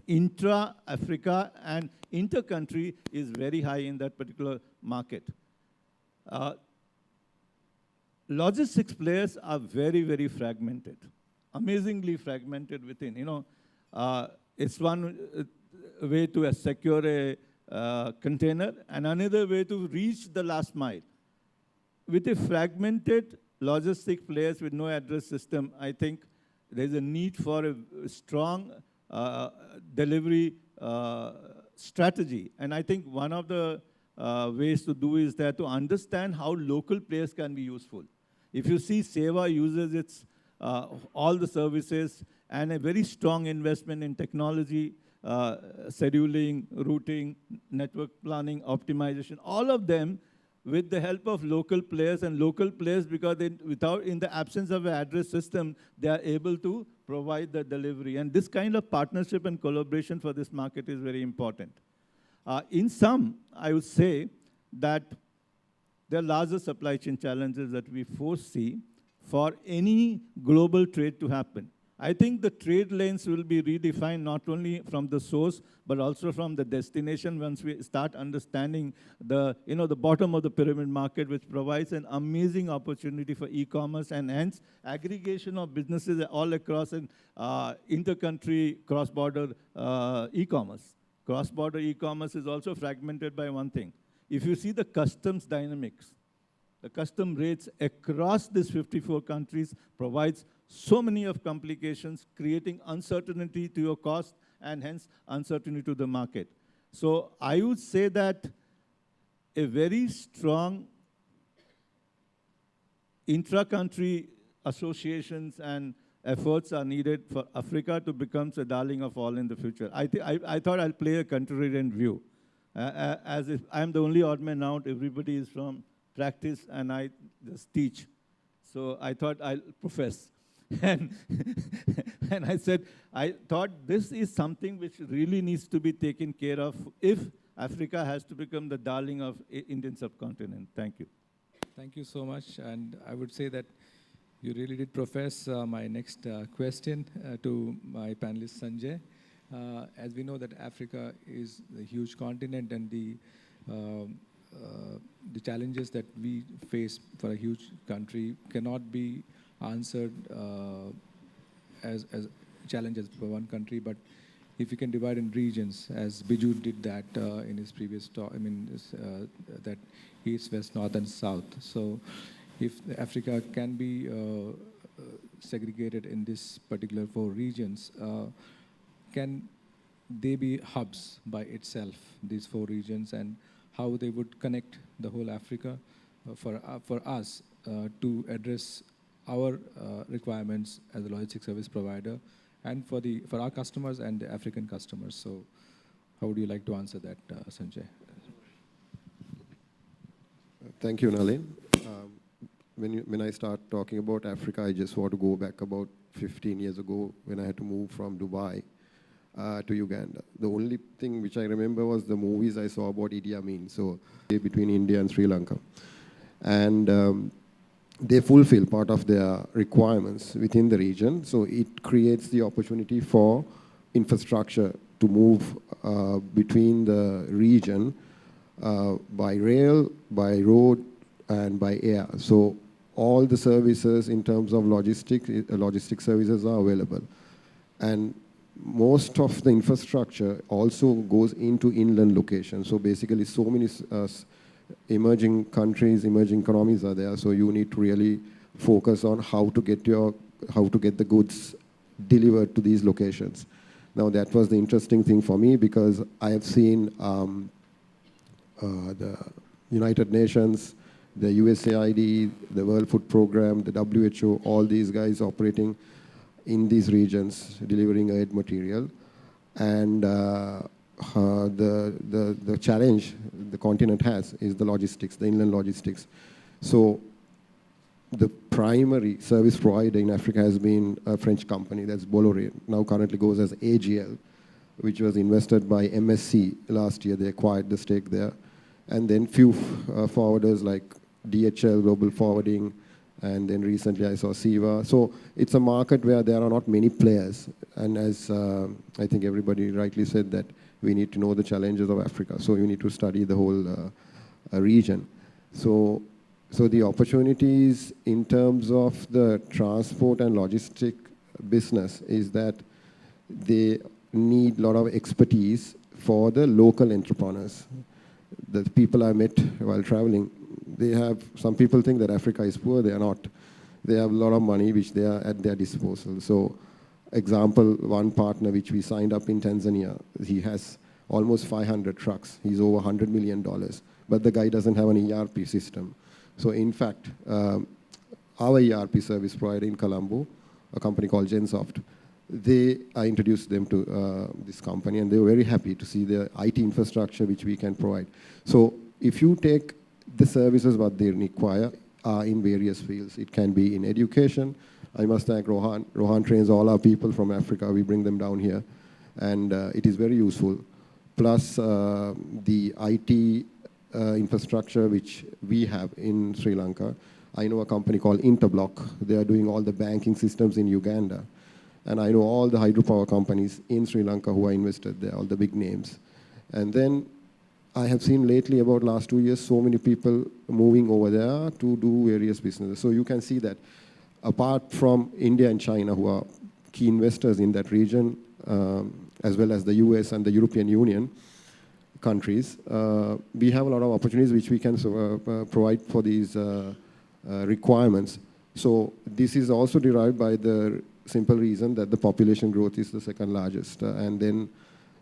intra-Africa and inter-country is very high in that particular market. Logistics players are very, very fragmented, amazingly fragmented within. It's one way to secure a container and another way to reach the last mile. With a fragmented logistics players with no address system, I think there's a need for a strong delivery strategy. And I think one of the ways to do is that to understand how local players can be useful. If you see Seva uses its all the services and a very strong investment in technology, scheduling, routing, network planning, optimization, all of them with the help of local players, and local players, because in the absence of an address system, they are able to provide the delivery. And this kind of partnership and collaboration for this market is very important. In sum, I would say that there are larger supply chain challenges that we foresee for any global trade to happen. I think the trade lanes will be redefined not only from the source, but also from the destination once we start understanding the bottom of the pyramid market, which provides an amazing opportunity for e-commerce and hence aggregation of businesses all across an inter-country cross-border e-commerce. Cross-border e-commerce is also fragmented by one thing. If you see the customs dynamics, the custom rates across these 54 countries provides so many of complications, creating uncertainty to your cost and hence uncertainty to the market. So I would say that a very strong intra-country associations and efforts are needed for Africa to become the darling of all in the future. I thought I'll play a contrarian view. As if I'm the only odd man out, everybody is from practice, and I just teach. So I thought I'll profess. And, and I said, I thought this is something which really needs to be taken care of if Africa has to become the darling of Indian subcontinent. Thank you. Thank you so much. And I would say that you really did profess my next question to my panelist Sanjay. As we know that Africa is a huge continent, and the challenges that we face for a huge country cannot be answered as challenges for one country, but if you can divide in regions, as Biju did that in his previous talk, that east, west, north, and south. So if Africa can be segregated in this particular 4 regions, can they be hubs by itself, these 4 regions, and how they would connect the whole Africa for us to address our requirements as a logistics service provider, and for our customers and the African customers. So how would you like to answer that, Sanjay? Thank you, Nalin. When I start talking about Africa, I just want to go back about 15 years ago when I had to move from Dubai to Uganda. The only thing which I remember was the movies I saw about Idi Amin, so between India and Sri Lanka. And they fulfill part of their requirements within the region, so it creates the opportunity for infrastructure to move between the region by rail, by road, and by air. So all the services in terms of logistic services are available. And most of the infrastructure also goes into inland locations. So basically so many emerging countries, emerging economies are there, so you need to really focus on how to get the goods delivered to these locations. Now that was the interesting thing for me, because I have seen the United Nations, the USAID, the World Food Program, the WHO, all these guys operating in these regions, delivering aid material. And the challenge the continent has is the logistics, the inland logistics. So the primary service provider in Africa has been a French company, that's Bolloré, now currently goes as AGL, which was invested by MSC last year. They acquired the stake there. And then few forwarders like DHL, Global Forwarding, and then recently I saw Siva. So it's a market where there are not many players. And as I think everybody rightly said, that we need to know the challenges of Africa. So you need to study the whole region. So the opportunities in terms of the transport and logistic business is that they need a lot of expertise for the local entrepreneurs. The people I met while traveling, some people think that Africa is poor. They are not. They have a lot of money which they are at their disposal. So example, one partner which we signed up in Tanzania, he has almost 500 trucks. He's over $100 million. But the guy doesn't have an ERP system. So in fact, our ERP service provider in Colombo, a company called Gensoft, I introduced them to this company, and they were very happy to see the IT infrastructure which we can provide. So if you take the services what they require are in various fields. It can be in education. I must thank Rohan. Rohan trains all our people from Africa. We bring them down here, and it is very useful. Plus the IT infrastructure which we have in Sri Lanka. I know a company called Interblock. They are doing all the banking systems in Uganda. And I know all the hydropower companies in Sri Lanka who are invested there, all the big names. And then I have seen lately, about last 2 years, so many people moving over there to do various businesses. So you can see that apart from India and China, who are key investors in that region, as well as the US and the European Union countries, we have a lot of opportunities which we can provide for these requirements. So this is also derived by the simple reason that the population growth is the second largest. And then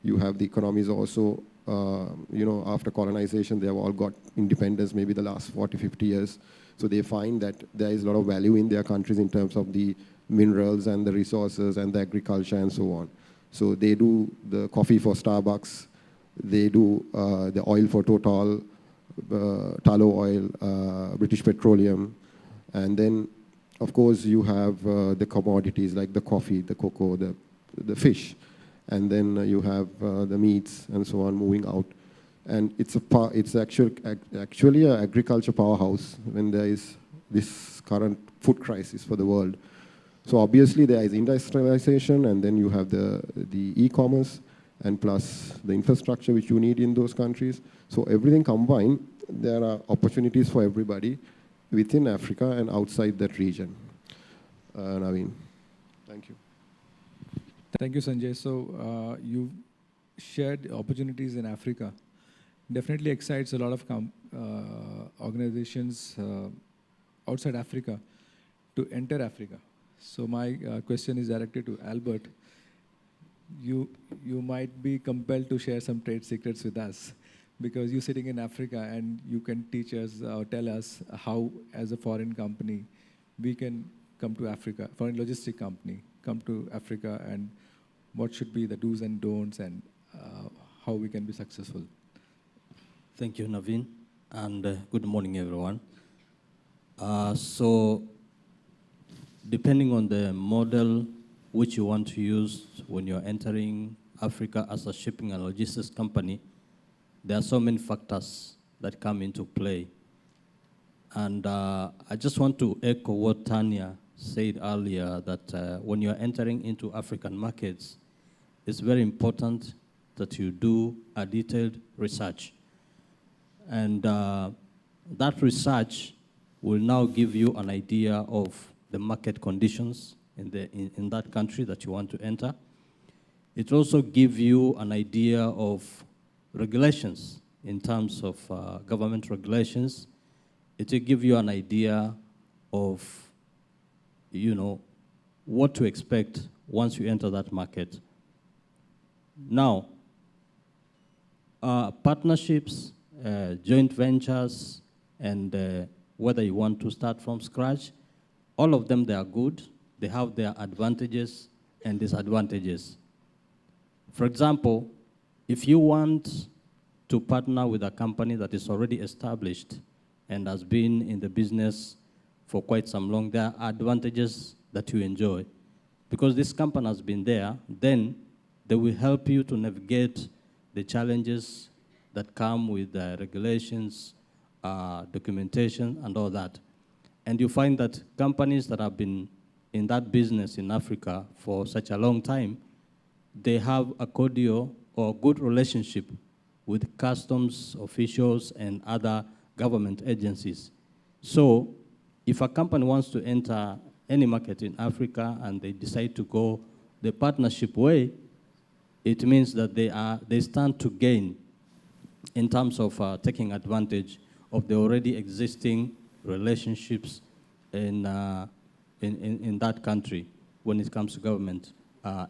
you have the economies also after colonization, they have all got independence, maybe the last 40, 50 years. So they find that there is a lot of value in their countries in terms of the minerals and the resources and the agriculture and so on. So they do the coffee for Starbucks, they do the oil for Total, tallow oil, British Petroleum, and then, of course, you have the commodities like the coffee, the cocoa, the fish, and then you have the meats and so on moving out. And it's actually an agriculture powerhouse when there is this current food crisis for the world. So obviously there is industrialization, and then you have the e-commerce, and plus the infrastructure which you need in those countries. So everything combined, there are opportunities for everybody within Africa and outside that region. Naveen, thank you. Thank you, Sanjay. So you shared opportunities in Africa. Definitely excites a lot of organizations outside Africa to enter Africa. So my question is directed to Albert. You might be compelled to share some trade secrets with us, because you're sitting in Africa and you can teach us or tell us how, as a foreign company, we can come to Africa, foreign logistic company, come to Africa, and what should be the do's and don'ts, and how we can be successful. Thank you, Naveen, and good morning, everyone. So, depending on the model which you want to use when you're entering Africa as a shipping and logistics company, there are so many factors that come into play. And I just want to echo what Tanya said earlier, that when you're entering into African markets, it's very important that you do a detailed research. And that research will now give you an idea of the market conditions in that country that you want to enter. It also gives you an idea of regulations in terms of government regulations. It will give you an idea of, what to expect once you enter that market. Now, partnerships, joint ventures, and whether you want to start from scratch, all of them, they are good. They have their advantages and disadvantages. For example, if you want to partner with a company that is already established and has been in the business for quite some long, there are advantages that you enjoy. Because this company has been there, then they will help you to navigate the challenges that come with regulations, documentation, and all that. And you find that companies that have been in that business in Africa for such a long time, they have a cordial or good relationship with customs officials and other government agencies. So if a company wants to enter any market in Africa and they decide to go the partnership way, it means that they stand to gain in terms of taking advantage of the already existing relationships in that country when it comes to government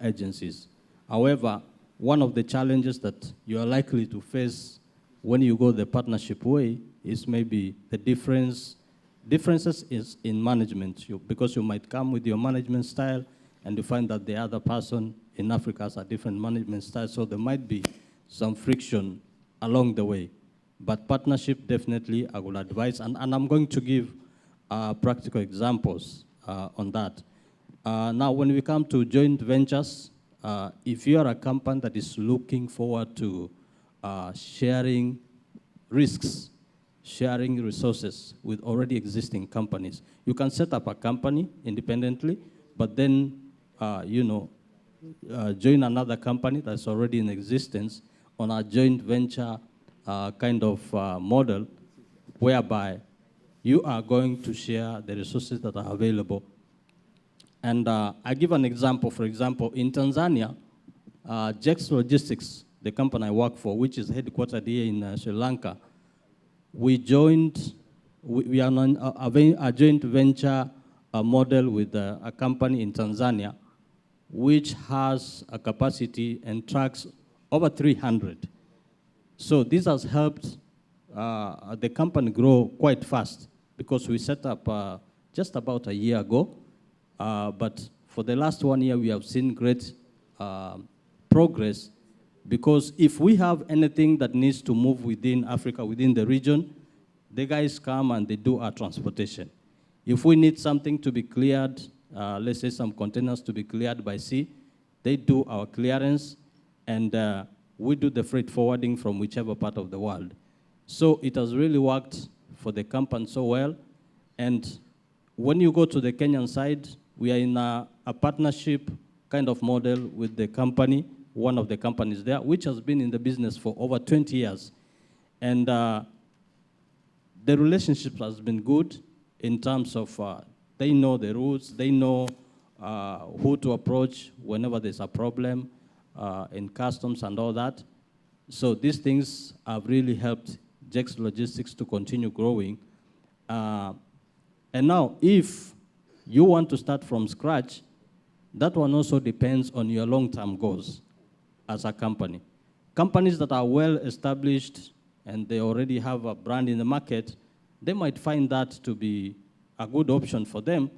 agencies. However, one of the challenges that you are likely to face when you go the partnership way is maybe the differences is in management, because you might come with your management style and you find that the other person in Africa has a different management style, so there might be some friction along the way. But partnership, definitely, I will advise, and I'm going to give practical examples on that. Now, when we come to joint ventures, if you are a company that is looking forward to sharing risks, sharing resources with already existing companies, you can set up a company independently, but then, join another company that's already in existence on a joint venture kind of model, whereby you are going to share the resources that are available. And I give an example. For example, in Tanzania, Jex Logistics, the company I work for, which is headquartered here in Sri Lanka, we are on a joint venture model with a company in Tanzania, which has a capacity and trucks over 300. So this has helped the company grow quite fast because we set up just about a year ago. But for the last 1 year, we have seen great progress because if we have anything that needs to move within Africa, within the region, the guys come and they do our transportation. If we need something to be cleared, let's say some containers to be cleared by sea, they do our clearance, and we do the freight forwarding from whichever part of the world. So it has really worked for the company so well. And when you go to the Kenyan side, we are in a partnership kind of model with the company, one of the companies there, which has been in the business for over 20 years. And the relationship has been good in terms of they know the rules, they know who to approach whenever there's a problem in customs and all that. So these things have really helped Jex Logistics to continue growing. And now, if you want to start from scratch, that one also depends on your long-term goals as a company. Companies that are well established and they already have a brand in the market, they might find that to be a good option for them.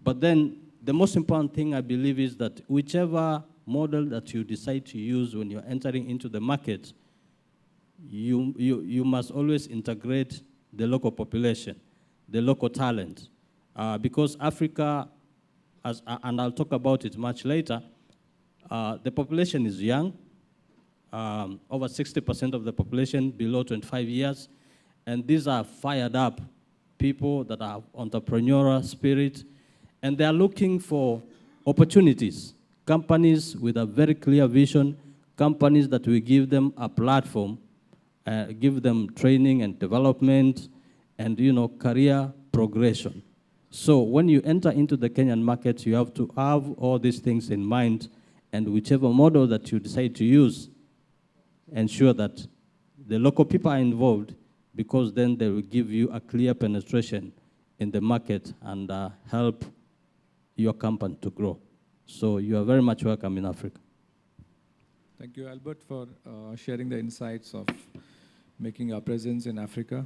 But then the most important thing, I believe, is that whichever model that you decide to use when you're entering into the market, you must always integrate the local population, the local talent. Because Africa, and I'll talk about it much later, the population is young, over 60% of the population below 25 years, and these are fired up people that have entrepreneurial spirit, and they are looking for opportunities, companies with a very clear vision, companies that will give them a platform, give them training and development, and career progression. So when you enter into the Kenyan market, you have to have all these things in mind, and whichever model that you decide to use, ensure that the local people are involved, because then they will give you a clear penetration in the market and help your company to grow. So you are very much welcome in Africa. Thank you, Albert, for sharing the insights of making our presence in Africa.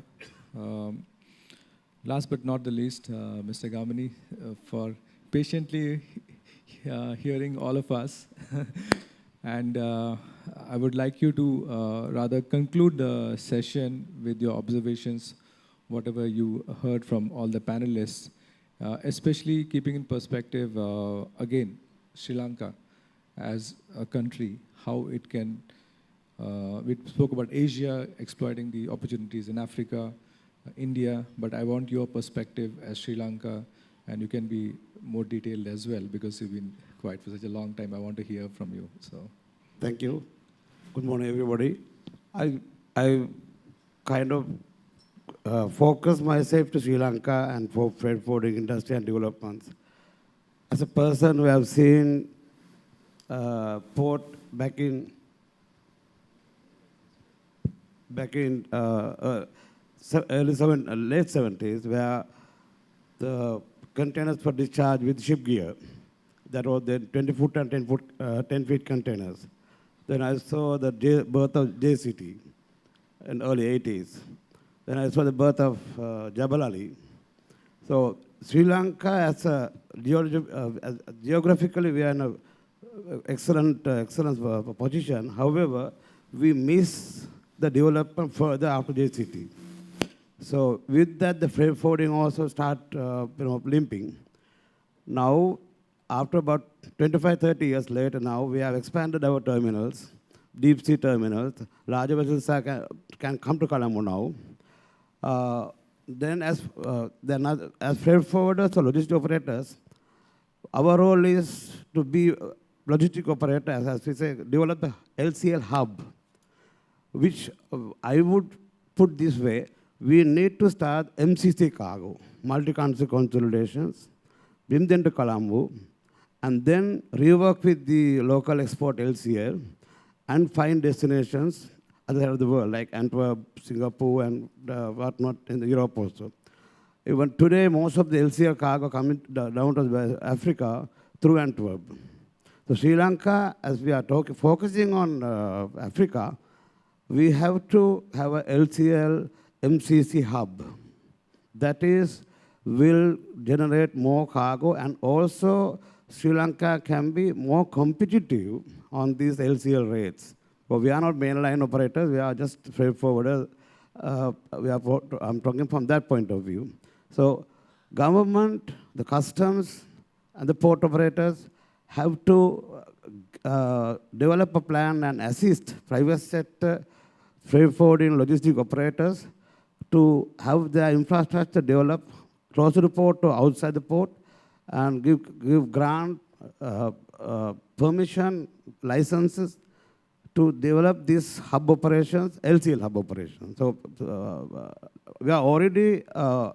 Last but not the least, Mr. Gamini, for patiently hearing all of us. And I would like you to rather conclude the session with your observations, whatever you heard from all the panelists, especially keeping in perspective, again, Sri Lanka as a country, how it can, we spoke about Asia exploiting the opportunities in Africa, India, but I want your perspective as Sri Lanka, and you can be more detailed as well, because you've been quiet for such a long time. I want to hear from you. So, thank you. Good morning, everybody. I kind of focus myself to Sri Lanka and for freight forwarding industry and developments. As a person who have seen port back in late 70s, where the containers were discharged with ship gear. That was the 20-foot and 10-feet containers. Then I saw the birth of JCT in early 80s. Then I saw the birth of Jabal Ali. So Sri Lanka, as a geographically, we are in an excellent position. However, we miss the development further after JCT. So with that, the freight forwarding also start limping. Now, after about 25, 30 years later now, we have expanded our terminals, deep sea terminals. Larger vessels can come to Colombo now. Then as freight forwarders or logistic operators, our role is to be logistic operators, as we say, develop the LCL hub, which I would put this way. We need to start MCC cargo, multi-country consolidations, bring them to Colombo, and then rework with the local export LCL and find destinations other side of the world, like Antwerp, Singapore, and whatnot in Europe also. Even today, most of the LCL cargo coming down to Africa through Antwerp. So Sri Lanka, as we are focusing on Africa, we have to have a LCL MCC hub. That is, will generate more cargo, and also Sri Lanka can be more competitive on these LCL rates. But we are not mainline operators, we are just freight forwarders. I'm talking from that point of view. So government, the customs, and the port operators have to develop a plan and assist private sector freight forwarding logistic operators to have their infrastructure developed close to the port or outside the port, and give grant, permission, licenses to develop these hub operations, LCL hub operations. So we are already a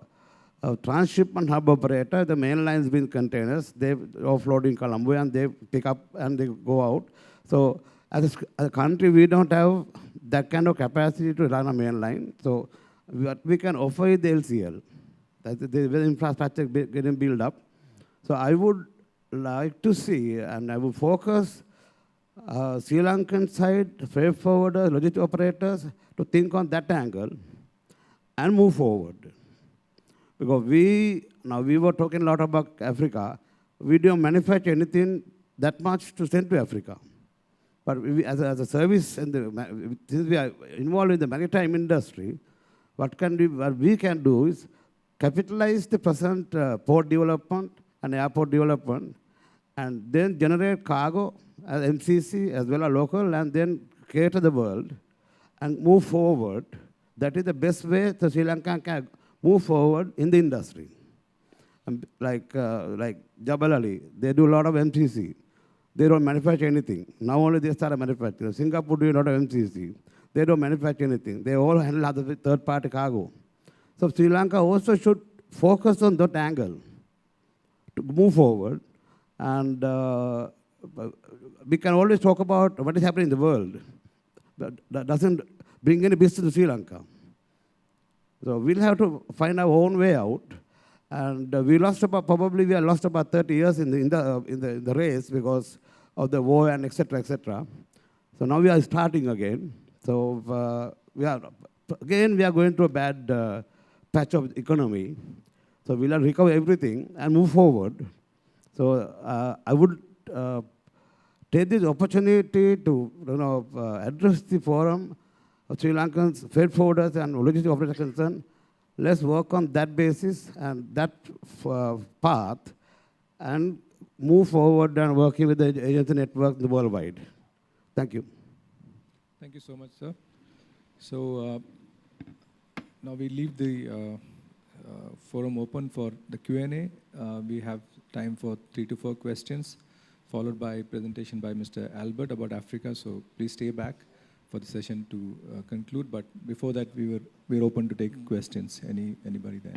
transshipment hub operator. The main lines being containers, they offload in Colombo and they pick up and they go out. So as a country, we don't have that kind of capacity to run a main line. So we can offer is the LCL. The infrastructure getting built up. So I would like to see, and I would focus Sri Lankan side, freight forwarders, logistic operators, to think on that angle and move forward. Because we were talking a lot about Africa. We don't manufacture anything that much to send to Africa. But we, as a service, and since we are involved in the maritime industry, what we can do is capitalize the present port development and airport development, and then generate cargo as MCC as well as local, and then cater the world and move forward. That is the best way that Sri Lanka can move forward in the industry. And like Jabal Ali, they do a lot of MCC. They don't manufacture anything. Now only they start manufacturing. Singapore do a lot of MCC. They don't manufacture anything. They all handle other third-party cargo. So Sri Lanka also should focus on that angle to move forward. And we can always talk about what is happening in the world. But that doesn't bring any business to Sri Lanka. So we'll have to find our own way out. And we lost about 30 years in the race because of the war and et cetera, et cetera. So now we are starting again. So we are going to a bad patch of economy. So we'll recover everything and move forward. So I would take this opportunity to address the forum of Sri Lankans, freight forwarders and logistic operators concerned. Let's work on that basis and that path and move forward and working with the agency network worldwide. Thank you. Thank you so much, sir. So now we leave the forum open for the Q&A. We have time for 3 to 4 questions, followed by a presentation by Mr. Albert about Africa. So please stay back for the session to conclude. But before that, we're open to take questions. Anybody there?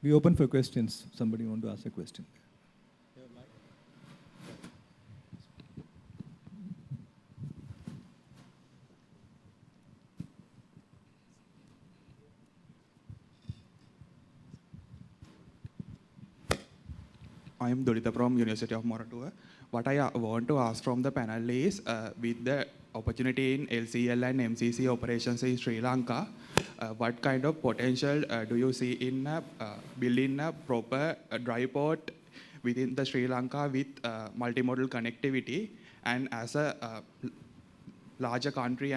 We open for questions. Somebody want to ask a question? I am Dulita from University of Moratuwa. What I want to ask from the panel is, with the opportunity in LCL and MCC operations in Sri Lanka, what kind of potential do you see in building a proper dry port within the Sri Lanka with multimodal connectivity, and as a larger country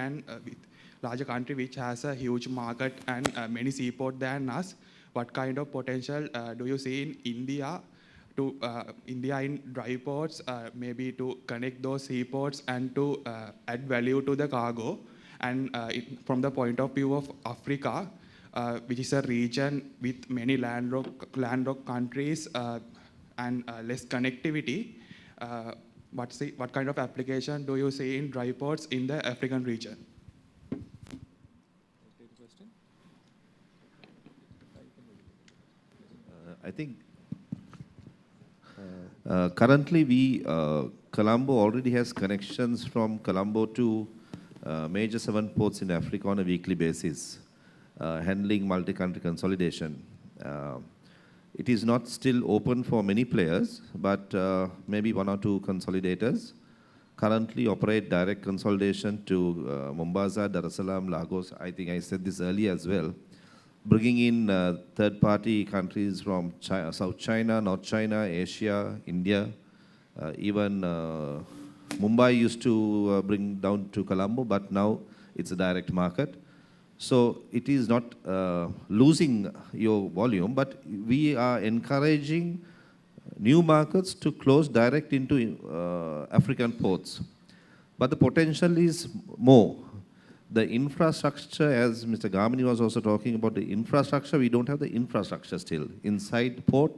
which has a huge market and many seaports than us, what kind of potential do you see in India in dry ports, maybe to connect those seaports and to add value to the cargo? And from the point of view of Africa, which is a region with many landlocked countries and less connectivity, what kind of application do you see in dry ports in the African region? I think currently Colombo already has connections from Colombo to major 7 ports in Africa on a weekly basis, handling multi-country consolidation. It is not still open for many players, but maybe one or two consolidators currently operate direct consolidation to Mombasa, Dar es Salaam, Lagos. I think I said this earlier as well. Bringing in third-party countries from China, South China, North China, Asia, India, even Mumbai used to bring down to Colombo, but now it's a direct market. So it is not losing your volume, but we are encouraging new markets to close direct into African ports. But the potential is more. The infrastructure, as Mr. Gamini was also talking about the infrastructure, we don't have the infrastructure still inside port,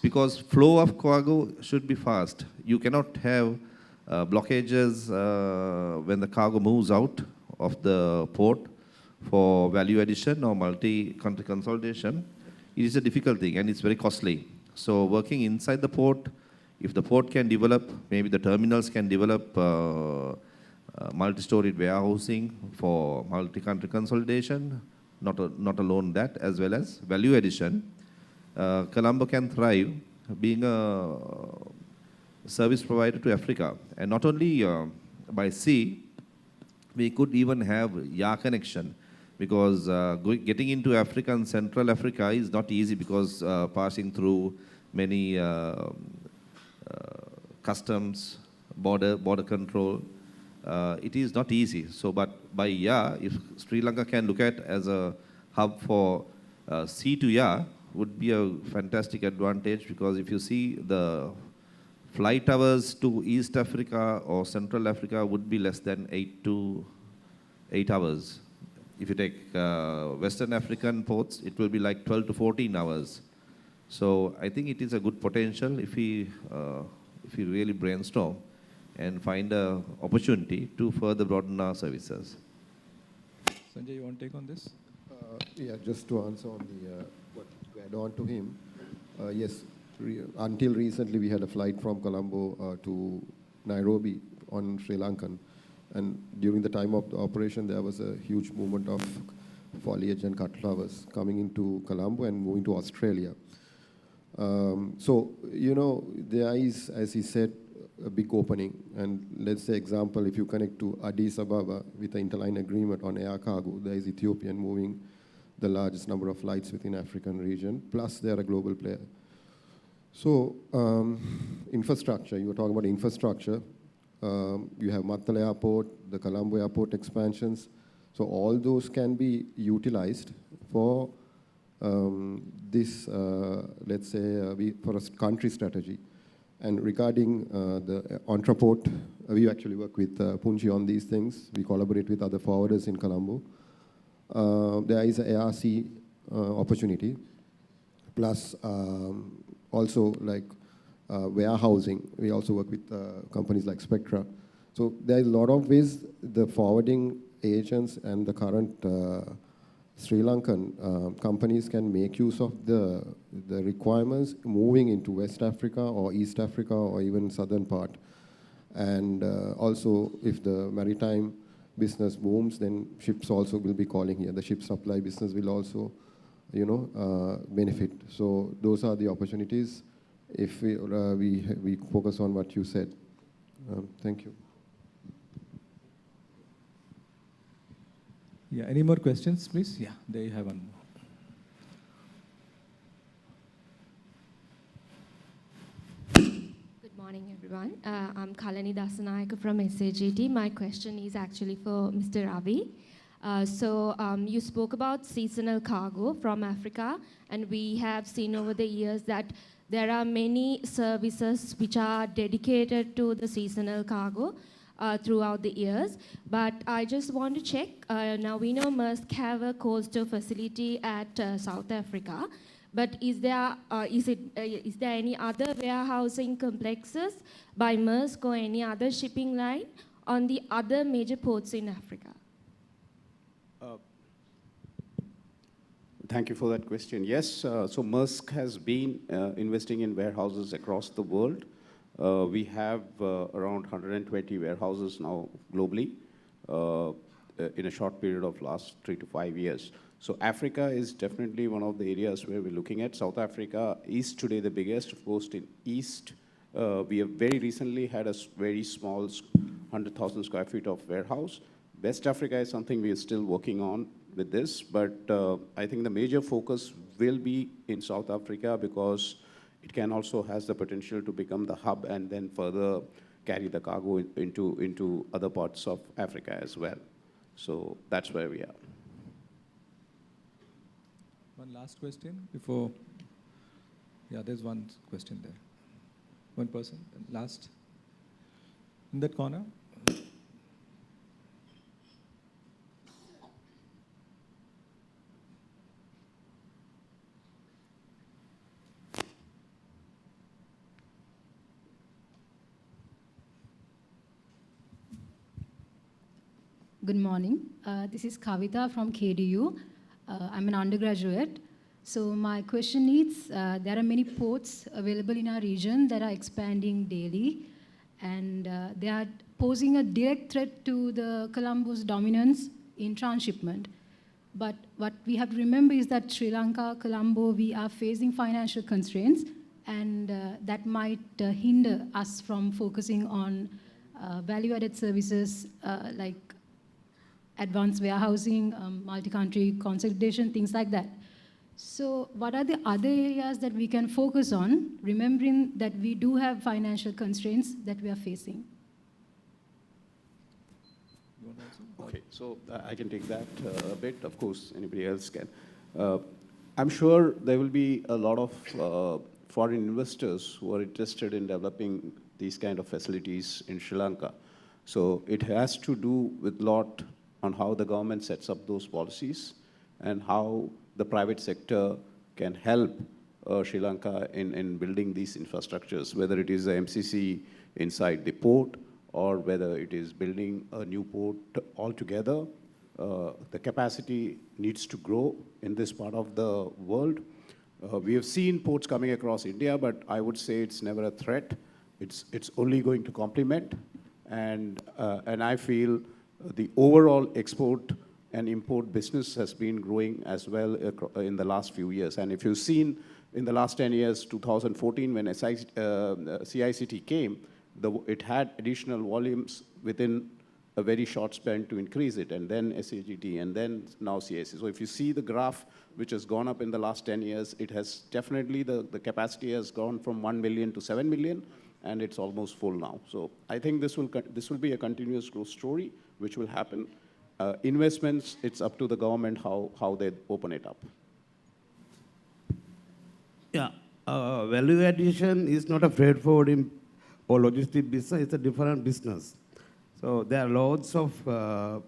because flow of cargo should be fast. You cannot have blockages when the cargo moves out of the port for value addition or multi-country consolidation. It is a difficult thing and it's very costly. So working inside the port, if the port can develop, maybe the terminals can develop multi-storied warehousing for multi-country consolidation, not alone that, as well as value addition. Colombo can thrive being a service provider to Africa. And not only by sea, we could even have air connection, because getting into Africa and Central Africa is not easy, because passing through many customs, border control, it is not easy. So, but by air, if Sri Lanka can look at as a hub for sea to air, would be a fantastic advantage, because if you see the flight hours to East Africa or Central Africa would be less than 8 hours. If you take Western African ports, it will be like 12 to 14 hours. So I think it is a good potential if we really brainstorm and find an opportunity to further broaden our services. Sanjay, you want to take on this? Yeah, just to answer on the, what to add on to him, yes, until recently we had a flight from Colombo to Nairobi on Sri Lankan. And during the time of the operation, there was a huge movement of foliage and cut flowers coming into Colombo and moving to Australia. So, you know, there is, as he said, a big opening. And let's say, example, if you connect to Addis Ababa with the interline agreement on air cargo, there is Ethiopian moving the largest number of flights within African region, plus they're a global player. So, infrastructure, you were talking about infrastructure. You have Matale Airport, the Colombo Airport expansions. So all those can be utilized for this, let's say, for a country strategy. And regarding the entreport, we actually work with Punji on these things. We collaborate with other forwarders in Colombo. There is an ARC opportunity, plus also like warehousing. We also work with companies like Spectra. So there's a lot of ways the forwarding agents and the current Sri Lankan companies can make use of the requirements moving into West Africa or East Africa or even southern part. And also, if the maritime business booms, then ships also will be calling here. The ship supply business will also, you know, benefit. So those are the opportunities if we focus on what you said. Thank you. Yeah, any more questions, please? Yeah, there you have one more. Good morning, everyone. I'm Kalani Dasanayaka from SAGT. My question is actually for Mr. Ravi. You spoke about seasonal cargo from Africa, and we have seen over the years that there are many services which are dedicated to the seasonal cargo throughout the years. But I just want to check, now we know Maersk have a coastal facility at South Africa, but is there any other warehousing complexes by Maersk or any other shipping line on the other major ports in Africa? Thank you for that question. Yes, so Maersk has been investing in warehouses across the world. We have around 120 warehouses now globally. in a short period of last 3 to 5 years. So Africa is definitely one of the areas where we're looking at. South Africa is today the biggest, of course, in East. We have very recently had a very small 100,000 square feet of warehouse. West Africa is something we are still working on with this, but I think the major focus will be in South Africa because it can also has the potential to become the hub and then further carry the cargo into other parts of Africa as well. So that's where we are. One last question before. Yeah, there's one question there. One person, last. In that corner. Good morning. This is Kavita from KDU. I'm an undergraduate. So my question is, there are many ports available in our region that are expanding daily, and they are posing a direct threat to the Colombo's dominance in transshipment. But what we have to remember is that Sri Lanka, Colombo, we are facing financial constraints, and that might hinder us from focusing on value-added services like advanced warehousing, multi-country consolidation, things like that. So what are the other areas that we can focus on, remembering that we do have financial constraints that we are facing? Okay, so I can take that a bit. Of course, anybody else can. I'm sure there will be a lot of foreign investors who are interested in developing these kind of facilities in Sri Lanka. So it has to do with a lot on how the government sets up those policies and how the private sector can help Sri Lanka in building these infrastructures, whether it is the MCC inside the port or whether it is building a new port altogether. The capacity needs to grow in this part of the world. We have seen ports coming across India, but I would say it's never a threat. It's only going to complement. And I feel the overall export and import business has been growing as well in the last few years. And if you've seen in the last 10 years, 2014, when CICT came, it had additional volumes within a very short span to increase it, and then SAGT, and then now CIC. So if you see the graph, which has gone up in the last 10 years, it has definitely, the capacity has gone from 1 million to 7 million, and it's almost full now. So I think this will be a continuous growth story, which will happen. Investments, it's up to the government how they open it up. Yeah, value addition is not a freight forwarding or logistic business, it's a different business. So there are lots of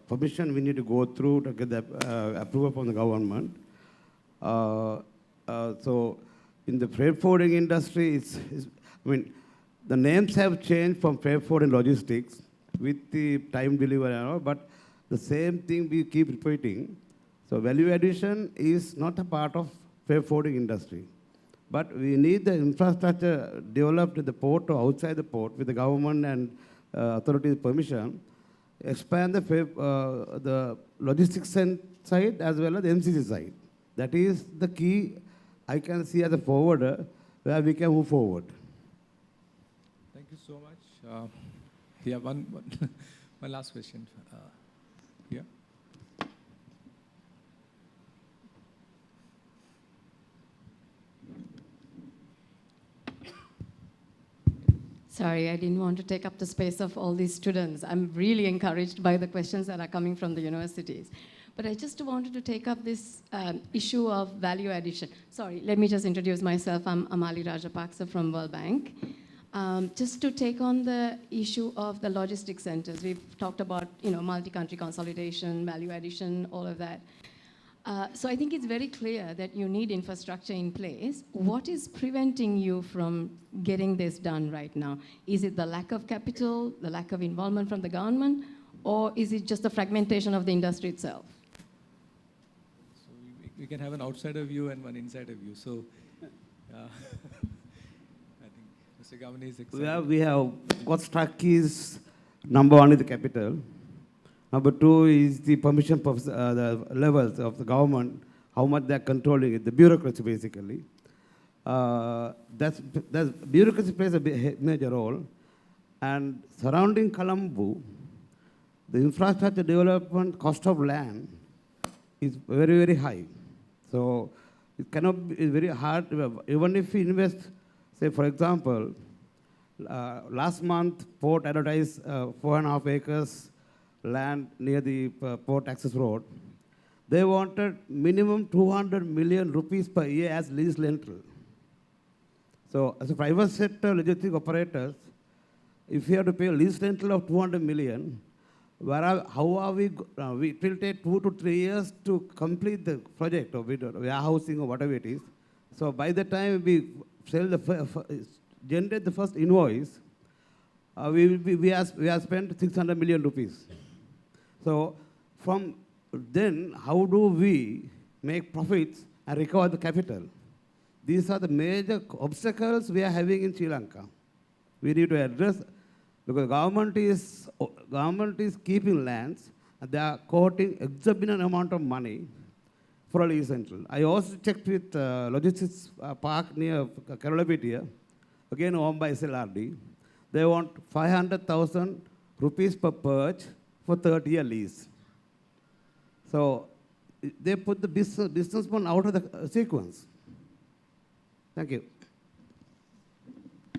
permission we need to go through to get the approval from the government. So in the freight forwarding industry, I mean, the names have changed from freight forwarding logistics with the time delivery and all, but the same thing we keep repeating. So value addition is not a part of freight forwarding industry. But we need the infrastructure developed at the port or outside the port with the government and authorities' permission, expand the logistics side as well as the MCC side. That is the key I can see as a forwarder where we can move forward. Thank you so much. Yeah, one last question. Yeah. Sorry, I didn't want to take up the space of all these students. I'm really encouraged by the questions that are coming from the universities. But I just wanted to take up this issue of value addition. Sorry, let me just introduce myself. I'm Amali Rajapaksa from World Bank. Just to take on the issue of the logistics centers, we've talked about multi-country consolidation, value addition, all of that. So I think it's very clear that you need infrastructure in place. What is preventing you from getting this done right now? Is it the lack of capital, the lack of involvement from the government, or is it just the fragmentation of the industry itself? So we can have an outsider view and one insider view. So I think Mr. Gamini is excited. We have got stuck is number one is the capital. Number two is the permission the levels of the government, how much they're controlling it, the bureaucracy basically. That's bureaucracy plays a major role. And surrounding Colombo, the infrastructure development cost of land is very, very high. So it cannot be, it's very hard, even if we invest, say for example, last month port advertised 4.5 acres land near the port access road. They wanted minimum 200 million rupees per year as lease rental. So as a private sector logistic operators, if you have to pay a lease rental of 200 million, how are we, it will take 2 to 3 years to complete the project of warehousing or whatever it is. So by the time we sell generate the first invoice, we have spent 600 million rupees. So from then, how do we make profits and recover the capital? These are the major obstacles we are having in Sri Lanka. We need to address, because government is keeping lands, and they are quoting exorbitant amount of money for a lease rental. I also checked with logistics park near Keralapetia, again owned by SLRD. They want 500,000 rupees per perch for 30-year lease. So they put the businessman out of the sequence. Thank you.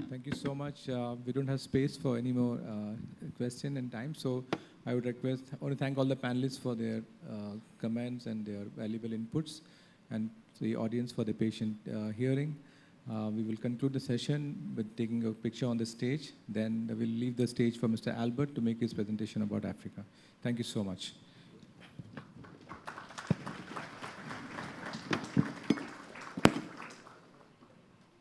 Thank you so much. We don't have space for any more question and time, so I would request, I want to thank all the panelists for their comments and their valuable inputs, and the audience for the patient hearing. We will conclude the session with taking a picture on the stage. Then we'll leave the stage for Mr. Albert to make his presentation about Africa. Thank you so much.